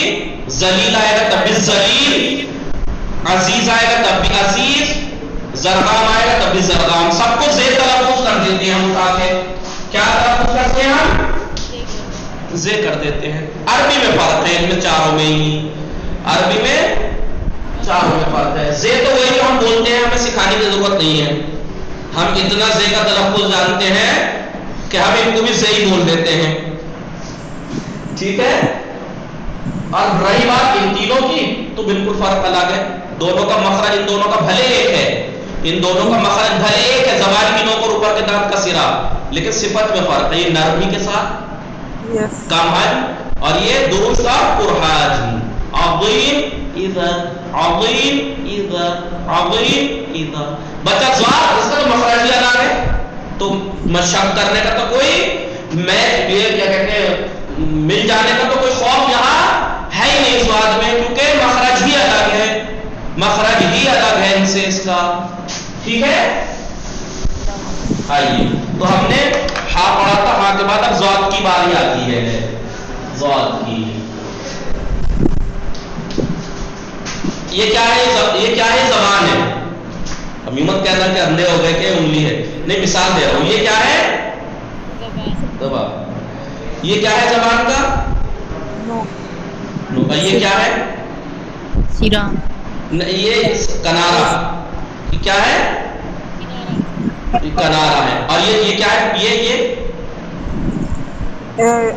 ذلیل آئے گا تب بھی ذلیل. عزیز آئے گا تب بھی عزیز. زرغام آئے گا تب بھی زرغام. سب کو زے تلفظ کر دیتے ہیں ہم اٹھا کے. کیا تلفظ کرتے ہیں ہم؟ زے کر دیتے ہیں. عربی میں فرق ہے ان میں چاروں میں ہی. عربی میں چاروں میں فرق ہے. زے تو وہی جو ہم بولتے ہیں, ہمیں سکھانے کی ضرورت نہیں ہے. ہم اتنا زے کا تلفظ جانتے ہیں کہ ہم ان کو بھی زے ہی بول دیتے ہیں. ٹھیک ہے. اور رہی بات ان تینوں کی تو بالکل فرق الگ ہے. دونوں کا مخرج ان دونوں کا بھلے ایک ہے. ان دونوں کا مخرج بھلے ایک ہے, زبان کی نوک اور اوپر کے دانت کا سرا, لیکن صفت میں فرق ہے. یہ نرمی کے ساتھ کم ہے اور یہ درست اور پرحاج. عظیم اذا عظیم اذا عظیم اذا. بچہ زوار اس کا مخرج بھی الگ ہے تو مشق کرنے کا تو کوئی میں یہ کیا کہتے ہیں مل جانے کا تو کوئی خوف یہاں ہے ہی نہیں سواد میں, کیونکہ مخرج ہی الگ ہے. مخرج ہی الگ ہے ان سے اس کا. ٹھیک ہے. آئیے تو ہم نے ہا پڑھا تھا, ہاں کے بعد اب ضاد کی باری آتی ہے. ضاد کی یہ کیا ہے؟ یہ کیا ہے؟ زبان ہے. اب یوں مت کہنا کہ اندھے ہو گئے کہ انگلی ہے, نہیں مثال دے رہا ہوں. یہ کیا ہے؟ زبان. یہ کیا ہے زبان کا؟ یہ کیا ہے؟ سیرا. یہ کنارا. یہ کیا ہے؟ کنارا ہے. اور یہ کیا ہے؟ یہ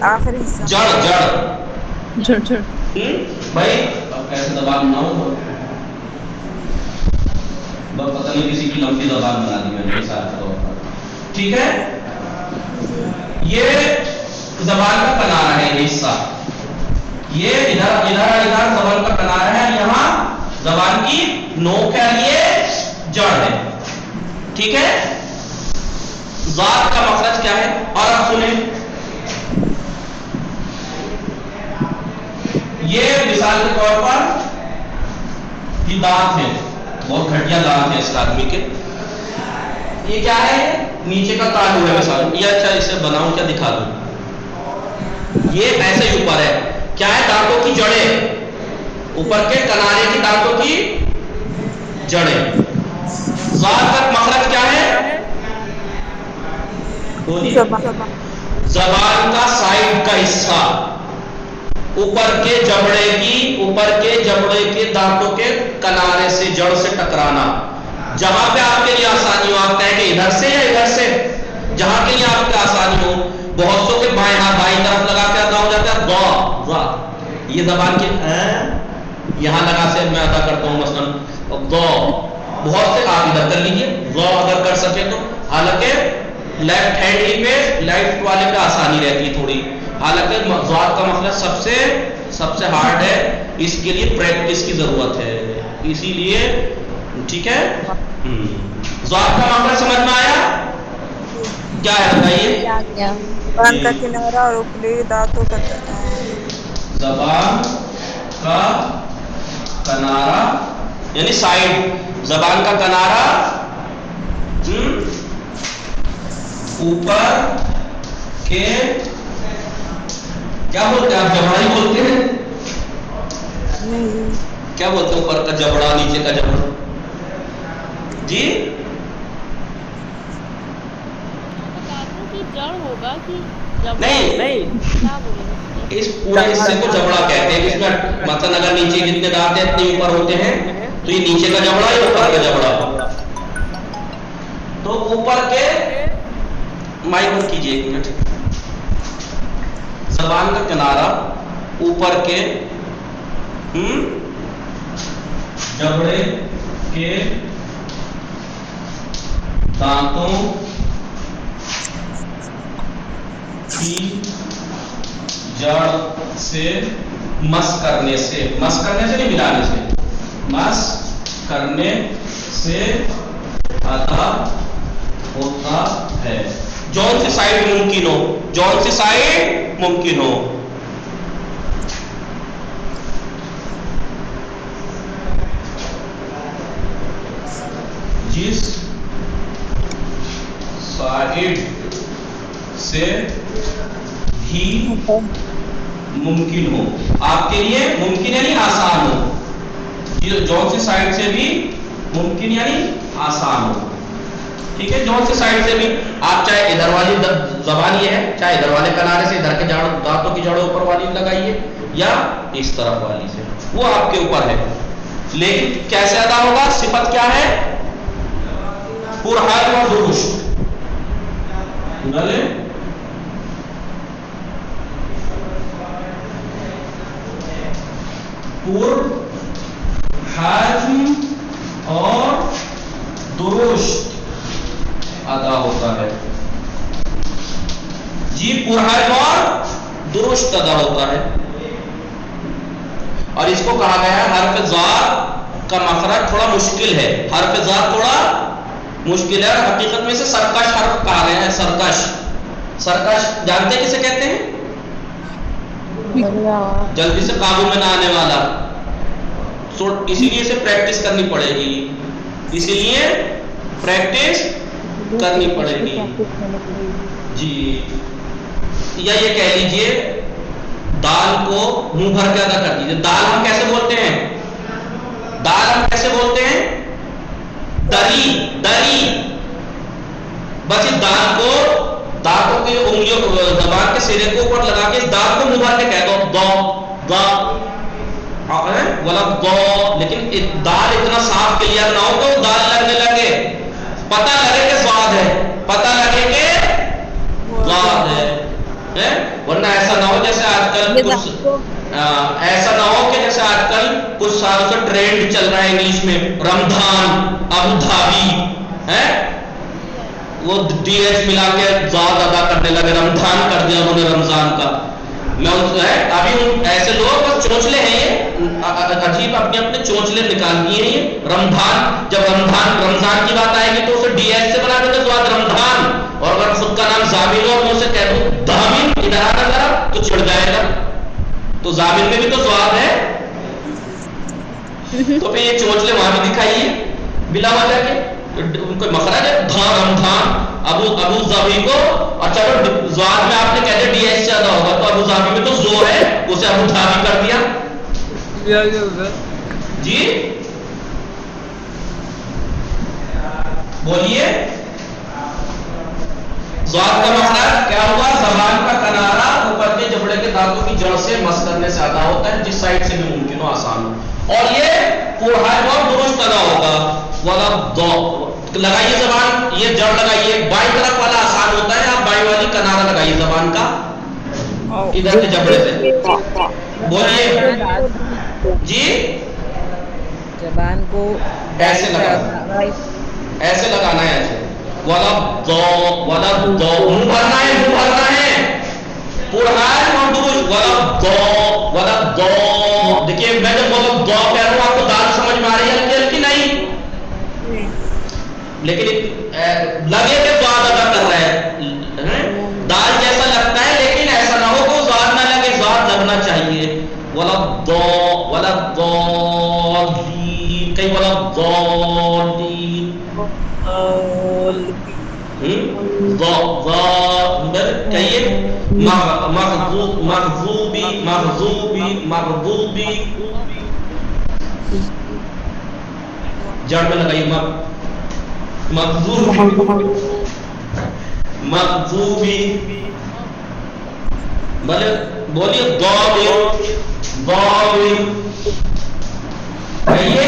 آخری حصہ جڑ. جڑ جڑ جڑ. بھائی اب کیسے زبان بناؤں؟ بس پتہ نہیں کسی کی لمبی زبان بنا دی میں نے مثال کے طور پر. ٹھیک ہے. یہ زبان کا کنارا ہے. یہ حصہ یہ ادھر زبان کا کنارا ہے. یہاں زبان کی نوک ہے. یہ جڑ ہے. ٹھیک ہے. ذات کا مخرج کیا ہے؟ اور آپ سنیں, یہ مثال کے طور پر یہ دانت ہے, بہت گھٹیا دانت ہے اس آدمی کے. یہ کیا ہے؟ نیچے کا تالو ہے مثال. یہ اچھا اسے بناؤں کیا دکھا دوں. یہ ایسے ہی اوپر ہے. کیا ہے؟ دانتوں کی جڑیں. اوپر کے کنارے کی دانتوں کی جڑیں. ذات کا مخرج کیا ہے؟ زبان کا سائڈ کا حصہ, اوپر کے جبڑے کے دانتوں کے کنارے سے, جڑ سے ٹکرانا. جہاں پہ آپ کے لیے آسانی ہو آپ کہیں کہ ادھر سے یا ادھر سے, جہاں کے لیے آپ کے آسانی ہو. بہت سو کے بائیں ہاتھ بائیں طرف لگا کے ادا ہو جاتا ہے ضا. یہ زبان کے یہاں لگا سے میں ادا کرتا ہوں مثلا ضا. بہت سے آپ ادھر کر لیجیے ضا اگر کر سکے تو. حالانکہ لیفٹ ہینڈ ہی پہ لیفٹ والے پہ آسانی رہتی ہے تھوڑی. حالانکہ ذات کا مخرج سب سے ہارڈ ہے. اس کے لیے پریکٹس کی ضرورت ہے. اسی لیے ٹھیک ہے. ذات کا مخرج سمجھ میں آیا؟ کیا ہے بتائیے؟ زبان کا کنارہ اور اوپری دانتوں کا زبان کا کنارہ یعنی سائڈ. زبان کا کنارہ اوپر کے کیا بولتے ہیں آپ؟ جبڑا ہی بولتے ہیں. کیا بولتے ہیں اوپر کا جبڑا نیچے کا جبڑا جی؟ جڑ ہوگا کہ نہیں اس پورے حصے کو جبڑا کہتے ہیں. اس میں مثلا اگر نیچے جتنے دانت ہیں اتنے اوپر ہوتے ہیں تو یہ نیچے کا جبڑا یا اوپر کا جبڑا. تو اوپر کے مائک آن کیجیے ایک منٹ. زبان کا کنارہ اوپر کے جبڑے کے دانتوں کی جڑ سے مس کرنے سے نہیں ملانے سے, مس کرنے سے ادا ہوتا ہے. جون سی سائڈ ممکن ہو. جس سائڈ ہی ممکن ہو. آپ کے لیے ممکن یعنی آسان ہو. جون سی سائڈ سے بھی ممکن یعنی آسان ہو. ٹھیک ہے, جون سی سائڈ سے بھی آپ چاہے ادھر والی زبان یہ ہے, چاہے ادھر والے کنارے سے ادھر کے دانتوں کی جڑوں اوپر والی لگائیے یا اس طرف والی سے, وہ آپ کے اوپر ہے. لیکن کیسے ادا ہوگا؟ صفت کیا ہے؟ پرحرف اور درست. پرحرف اور درست ادا ہوتا ہے. جی پرحرف اور درست ادا ہوتا ہے. اور اس کو کہا گیا ہے حرف ذات کا مخرج تھوڑا مشکل ہے. حرف ذات تھوڑا مشکل ہے اور حقیقت میں اسے سرکش حرف کہا گیا ہے. سرکش. سرکش جانتے کسے کہتے ہیں؟ جلدی سے قابو میں نہ آنے والا. اسی لیے اسے پریکٹس کرنی پڑے گی. اسی لیے پریکٹس کرنی پڑے گی. جی, یا یہ کہہ لیجئے دال کو منہ بھر کے ادا کر دیجیے. دال ہم کیسے بولتے ہیں؟ دال ہم کیسے بولتے ہیں؟ دری. دری. بس اس دال کو دانتوں کی انگلیوں زبان کے سرے کو اوپر لگا کے اس دال کو منہ بھر کے کہہ دو. دو والا دو. لیکن دال اتنا صاف کلیئر نہ ہو تو دال لگنے لگے, پتہ لگے کہ سواد ہے, پتہ لگے کہ سواد ہے. ورنہ ایسا نہ ہو جیسے آج کل کچھ ایسا نہ ہو کہ جیسے آج کل کچھ سالوں سے ٹرینڈ چل رہا ہے انگلش میں, رمضان, ابو دھابی, وہ ڈی ایچ ملا کے ذات ادا کرنے لگے. رمضان کر دیا انہوں نے رمضان کا. میں ابھی ایسے لوگ بس چونچلے ہیں, یہ عجیب اپنے اپنے چونچلے نکال دیے ہیں. یہ رمضان, جب رمضان کی بات آئے گی تو اسے ڈی ایچ سے بنا دیتے ذات رمضان. اور اگر خود کا نام زامن ہو اور مجھ سے کہہ دوں دامن, ادھر آنا ذرا, تو چھڑ جائے گا. تو زامن میں بھی تو سواد ہے, تو پھر یہ چونچلے وہاں بھی دکھائیے بلا وجہ کے. کوئی مخرج ہے رمضان ابو ظبی کو, اور چلو زواد میں آپ نے کہتے ڈی ایچ سے ادا ہوگا تو ابو ظبی میں تو زو ہے, اسے ابو ظبی کر دیا. جی بولیے. زواد کا مخرج کیا ہوا؟ زبان کا کنارہ اوپر کے جبڑے کے دانتوں کی جڑ سے مس کرنے سے ادا ہوتا ہے, جس سائڈ سے بھی ممکن ہو, آسان ہو. اور یہ پرحرف اور درست ادا ہوگا. والا دو لگائیے زبان, یہ جڑ لگائیے. بائیں طرف والا آسان ہوتا ہے, آپ بائیں والی کنارہ لگائیے زبان کا ادھر کے جبڑے سے. بولیے. جی زبان کو ایسے لگانا, ایسے لگانا ہے. ایسے والا دو منہ بھرنا ہے, منہ بھرنا ہے. پرحرف اور درست والا دو. دیکھیے میں جب والا دو کہہ رہا ہوں آپ کو دال سمجھ میں آ رہی ہے ہلکی ہلکی؟ نہیں, لیکن لگے کہ ذات ادا کر رہا ہے. دال جیسا لگتا ہے لیکن ایسا نہ ہو کہ ذات نہ لگے, ذات لگنا چاہیے. والا دو کئی والا دو کہیے مغضوبی جڑ میں لگائیے. مغضوبی. بولیے ضابر. کہیے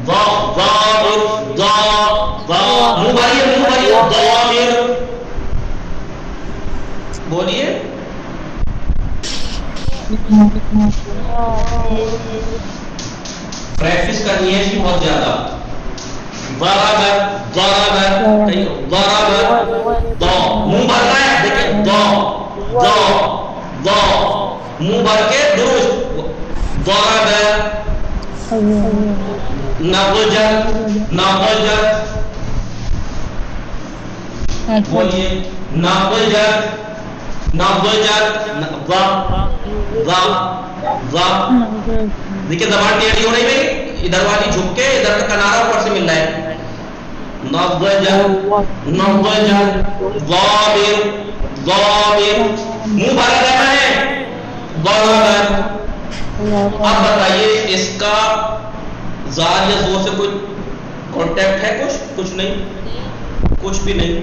ضابر. منہ بھریے ضابر. بولیے. پریکٹس کرنی ہے اس کی بہت زیادہ. ضرب دو منہ بھرنا ہے. دیکھیں دو منہ بھر کے درست. ضرب نبجت. بولیے نبجت. دیکھیے زبان ٹیڑھی ہو رہی ہے, ادھر والی جھک کے ادھر کا کنارہ اوپر سے مل رہا ہے. نبجت ضابر ضارب منہ بھرا رہنا ہے ضرب. اب بتائیے اس کا زال یا زو سے کوئی کانٹیکٹ ہے؟ کچھ نہیں، کچھ بھی نہیں.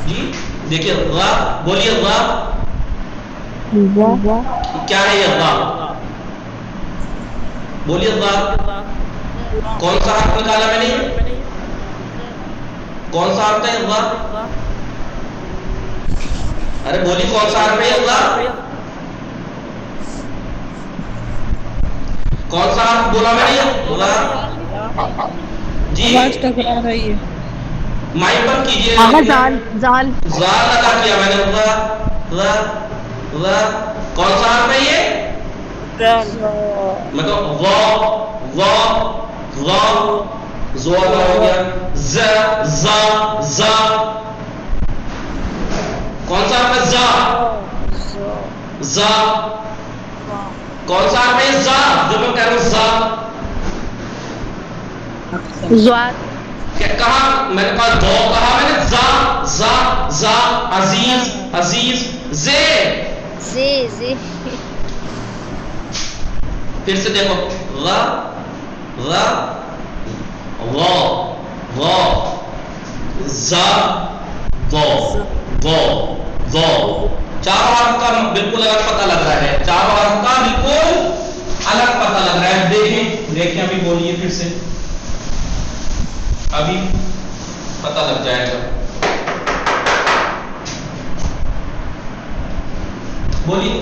جی دیکھیے غا، بولیے غا کیا ہے؟ یہ غا بولیے غا کون سا حرف نکالا میں نے؟ کون سا حرف ہے غا؟ ارے بولی کون سا حرف ہے غا؟ کون سا حرف بولا میں نے؟ غا. جی ٹکرا رہی ہے. مائک بند کیجیے. زال ادا کیا میں نے. کون سا حرف ہے یہ؟ میں تو زو ادا ہو گیا. ز کون سا حرف ہے؟ ز کون سا حرف ہے؟ ز جو میں کہہ رہا ہوں کہا میں نے کہا دو کہا میں نے. زا عزیز زے. پھر سے دیکھو غ زا دو. چاروں حرف کا بالکل الگ پتہ لگ رہا ہے. چاروں حرف کا بالکل الگ پتہ لگ رہا ہے. دیکھیں ابھی بولیے پھر سے، ابھی پتہ لگ جائے گا. بولیے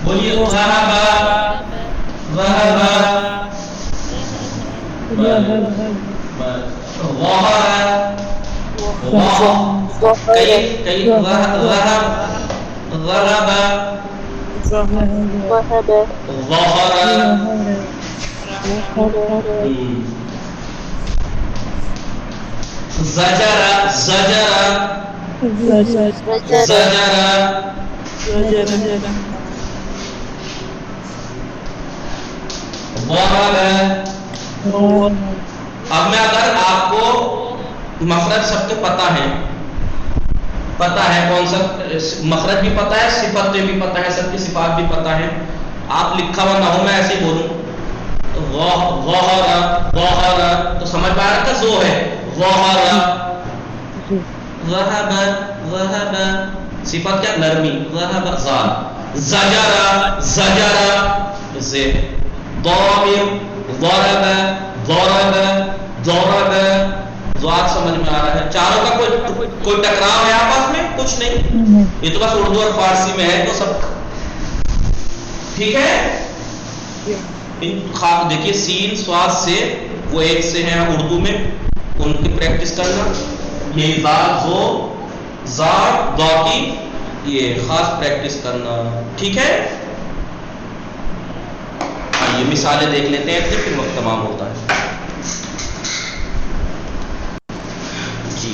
بولیے اب میں اگر آپ کو مخرج سب کے پتہ ہے کون سا مخرج بھی پتہ ہے، صفت بھی پتہ ہے، سب کی صفات بھی پتہ ہے. آپ لکھا ہوا نہ ہو میں ایسے ہی بولوں تو سمجھ پا رہا تھا زو ہے. صفت کیا؟ نرمی. زجر سے ضرب زوات سمجھ میں آ رہا ہے. چاروں کا کوئی ٹکراؤ ہے آپس میں؟ کچھ نہیں. یہ تو بس اردو اور فارسی میں ہے تو سب ٹھیک ہے. دیکھیے سین سواد سے وہ ایک سے ہیں اردو میں، ان کی پریکٹس کرنا. یہ زا دو کی یہ خاص پریکٹس کرنا. ٹھیک ہے. یہ مثالیں دیکھ لیتے ہیں پھر وقت تمام ہوتا ہے. جی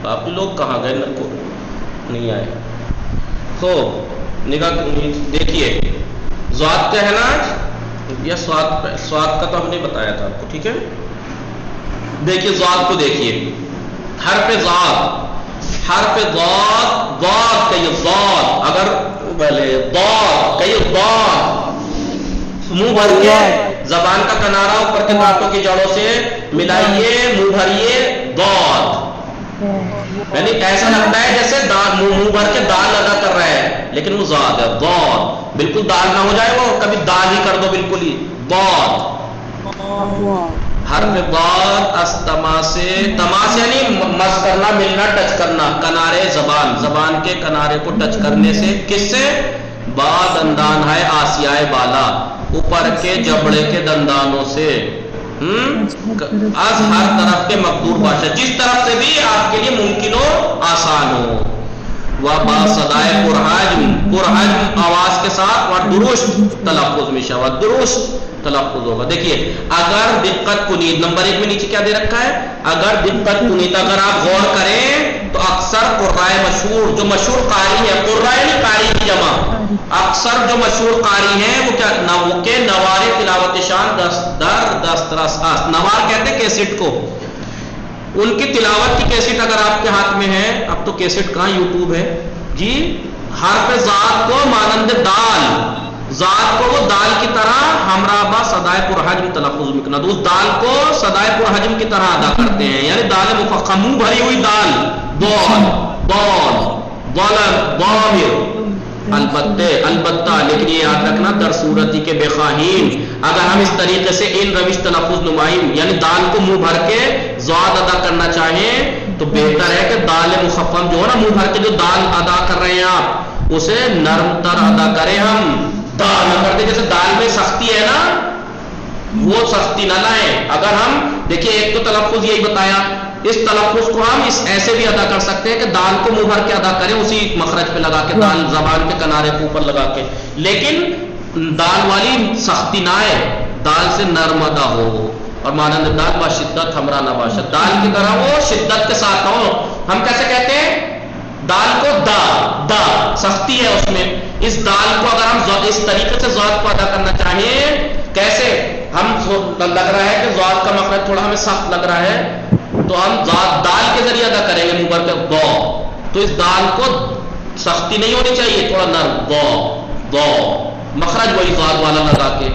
آپ لوگ کہاں گئے؟ نہیں آئے ہو. نگاہ دیکھیے ذات کا ہے نا یا سواد کا تو ہم نے بتایا تھا آپ کو. ٹھیک ہے. دیکھیے ذات کو دیکھیے. حرف ضاد کئی ضاد اگر بھلے ضاد کئی ضاد منہ بھر کے زبان کا کنارہ اوپر کے دانتوں کی جڑوں سے ملائیے، منہ بھریے ضاد. یعنی ایسا لگتا ہے جیسے منہ بھر کے دال ادا کر رہا ہے لیکن وہ ضاد ہے. ضاد بالکل دال نہ ہو جائے، وہ کبھی دال ہی کر دو بالکل ہی. ضاد حرف ضاد تماس یعنی مس کرنا، ملنا، ٹچ کرنا. کنارے زبان کے کنارے کو ٹچ کرنے سے. کس سے؟ با دندان ہے آسیائے بالا، اوپر کے جبڑے کے دندانوں سے. از ہر طرف کے مقدور باشا، جس طرف سے بھی آپ کے لیے ممکن ہو، آسان ہو. با صدائے پرحجم آواز کے ساتھ اور درست تلفظ میں شود درست تلفظ ہوگا. دیکھیے اگر دقت کنید نمبر 1 میں نیچے کیا دے رکھا ہے؟ اگر دقت کنید اگر آپ غور کریں تو اکثر قرائے مشہور جو مشہور قاری ہے، قرائے نہیں قاری کی جمع، اکثر جو مشہور قاری ہیں وہ کیا کہ نوار تلاوت شان دست رس نوار کہتے ہیں کیسٹ کو. ان کی تلاوت کی کیسٹ اگر آپ کے ہاتھ میں ہے, اب تو کیسٹ کہاں, یوٹیوب ہے جی, حرف ذات کو مانند دال, ذات کو وہ دال کی طرح ہمراہ با صدائے پرحجم تلفظ مکنا, تو اس دال کو صدائے پرحجم کی طرح ادا کرتے ہیں, یعنی دال مفخم بھری ہوئی دال, دال دال ضلع ضامر. البتہ لیکن یہ یاد رکھنا در صورتی کے بے خواہین, اگر ہم اس طریقے سے ان روش تلفظ نمائم یعنی دال کو منہ بھر کے ضاد ادا کرنا چاہیں تو بہتر ہے کہ دال مخفم جو ہے نا, منہ بھر کے جو دال ادا کر رہے ہیں آپ اسے نرم تر ادا کریں, ہم دال نہ کرتے. جیسے دال میں سختی ہے نا, وہ سختی نہ لائیں. اگر ہم دیکھیے ایک تو تلفظ یہی بتایا, اس تلفظ کو ہم اس ایسے بھی ادا کر سکتے ہیں کہ دال کو منہ بھر کے ادا کریں, اسی مخرج پہ لگا کے, دال زبان کے کنارے کے اوپر لگا کے, لیکن دال والی سختی نہ آئے, دال سے نرم ادا ہو. اور مانند دال با شدت ہمرا نباشت, دال کی طرح وہ شدت کے ساتھ ہو. ہم کیسے کہتے ہیں دال کو دا سختی ہے اس میں, اس دال کو اگر ہم اس طریقے سے ذات کو ادا کرنا چاہیں, کیسے ہم لگ رہا ہے کہ ذات کا مخرج تھوڑا ہمیں سخت لگ رہا ہے تو ہم دال کے ذریعے ادا کریں گے منہ بھر کے دو, تو اس دال کو سختی نہیں ہونی چاہیے, تھوڑا نرم دو مخرج وہی ذات والا لگا کے.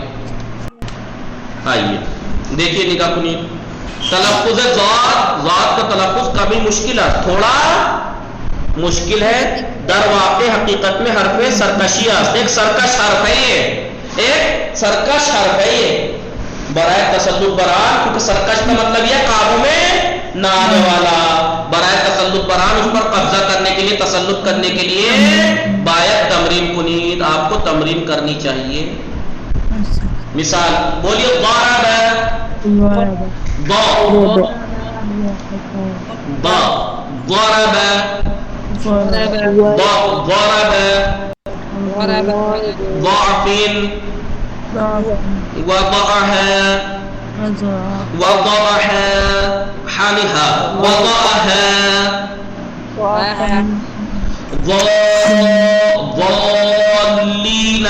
آئیے دیکھیے نگاہ کنی, تلفظ ذات کا تلفظ کبھی مشکل ہے, تھوڑا مشکل ہے, در واقع حقیقت میں حرف سرکشی ہے, ایک سرکش حرف ہے یہ, ایک سرکش حرف ہے یہ, برائے تسلط بران, کیونکہ سرکش کا مطلب یہ قابو میں نہ آنے والا, برائے تسلط بران اس پر قبضہ کرنے کے لیے, تسلط کرنے کے لیے باید تمرین کنید, آپ کو تمرین کرنی چاہیے. مثال بولیے ضرب, ضرب ضعف وضعها حالها وضعها ضالين.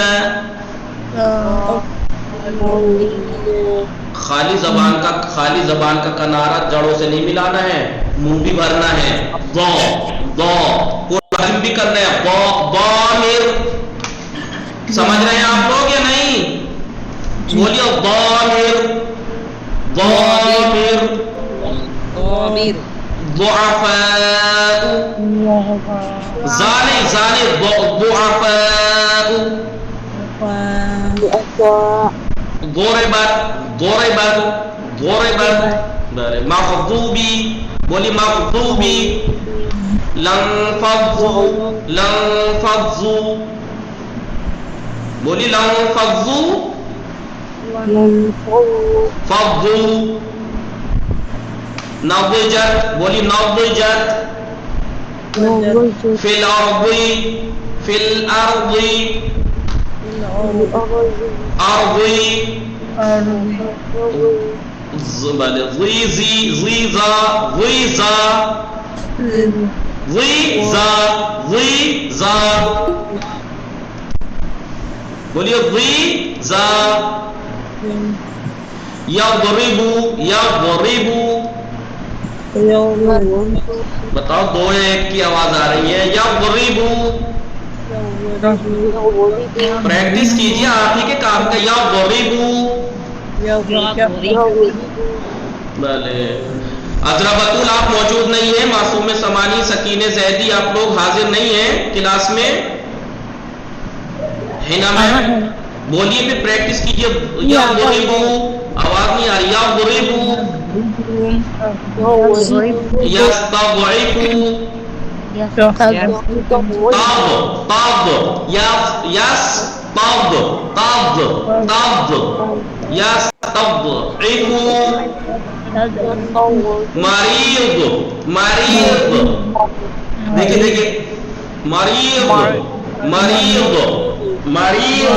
خالی زبان کا کنارہ جڑوں سے نہیں ملانا ہے, منہ بھی بھرنا ہے, حجم بھی کرنا ہے, ضامر. سمجھ رہے ہیں آپ لوگ یا نہیں؟ بولیے ضامر ضعفاء, زانی ضعفاء, ضربت مغضوبی, بولی مغضوبی, لنفضوا بولی لنفضوا, فضوا, نضجت, بولی نضجت, فی الارض ارضی, ضیزا, بولیے ضیزا, یضرب, بتاؤ دو ایک کی آواز آ رہی ہے, یضرب, پریکٹس کیجیے آپ ہی کے کام کا, اضربتول آپ موجود نہیں ہیں, معصوم سمانی, سکینہ زیدی آپ لوگ حاضر نہیں ہیں کلاس میں, ہے نا میں, بولیے پھر پریکٹس کیجیے. یضربو, آواز نہیں آ رہی, یضربو, یستضعفو, دیکھیے مریض,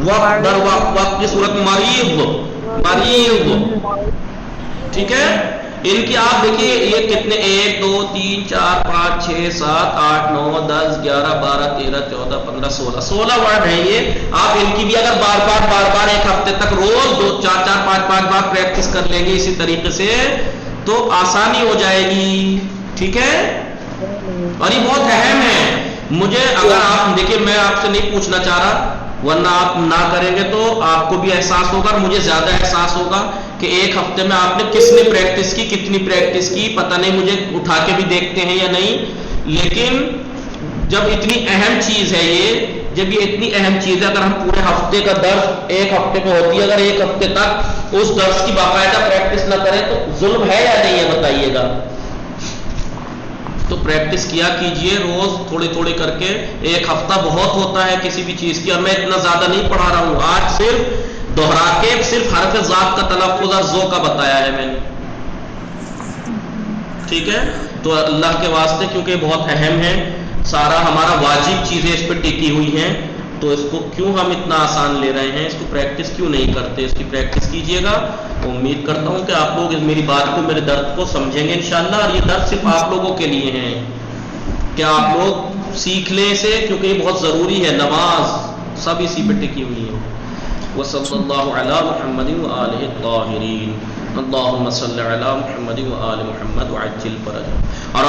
وقت در وقت کی صورت مریض, ٹھیک ہے. ان کی آپ دیکھیے یہ کتنے 1 2 3 4 5 6 7 8 9 10 11 12 13 14 15 16 ورڈ ہیں یہ. آپ ان کی بھی اگر بار بار ایک ہفتے تک روز 2 4 4 5 5 بار پریکٹس کر لیں گے اسی طریقے سے تو آسانی ہو جائے گی. ٹھیک ہے, اور یہ بہت اہم ہے. مجھے اگر آپ دیکھیں میں آپ سے نہیں پوچھنا چاہ رہا, ورنہ آپ نہ کریں گے تو آپ کو بھی احساس ہوگا اور مجھے زیادہ احساس ہوگا کہ ایک ہفتے میں آپ نے کس نے پریکٹس کی, کتنی پریکٹس کی, پتہ نہیں, مجھے اٹھا کے بھی دیکھتے ہیں یا نہیں. لیکن جب اتنی اہم چیز ہے جب یہ اتنی اہم چیز ہے, اگر ہم پورے ہفتے کا درس ایک ہفتے میں ہوتی ہے, اگر ایک ہفتے تک اس درس کی باقاعدہ پریکٹس نہ کریں تو ظلم ہے یا نہیں ہے بتائیے گا. تو پریکٹس کیا کیجئے روز تھوڑے تھوڑے کر کے. ایک ہفتہ بہت ہوتا ہے کسی بھی چیز کی, اور میں اتنا زیادہ نہیں پڑھا رہا ہوں. آج صرف دوہرا کے صرف حرف ذات کا تلفظ اور ذو کا بتایا ہے میں نے. ٹھیک ہے, تو اللہ کے واسطے کیونکہ بہت اہم ہے, سارا ہمارا واجب چیزیں اس پہ ٹکی ہوئی ہیں, تو اس کو کیوں ہم اتنا آسان لے رہے ہیں, اس کو پریکٹس کیوں نہیں کرتے. اس کی پریکٹس کیجئے گا. امید کرتا ہوں کہ آپ لوگ میری بات کو, میرے درد کو سمجھیں گے انشاءاللہ. اور یہ درد صرف آپ لوگوں کے لیے ہیں کہ آپ لوگ سیکھ لیں اسے, کیونکہ یہ بہت ضروری ہے. نماز سب اسی پہ ٹکی ہوئی ہے. وصلی اللہ علی محمد وآلہ الطاہرین. اللہم صلی علی محمد وآل محمد وعجل فرجہ. اور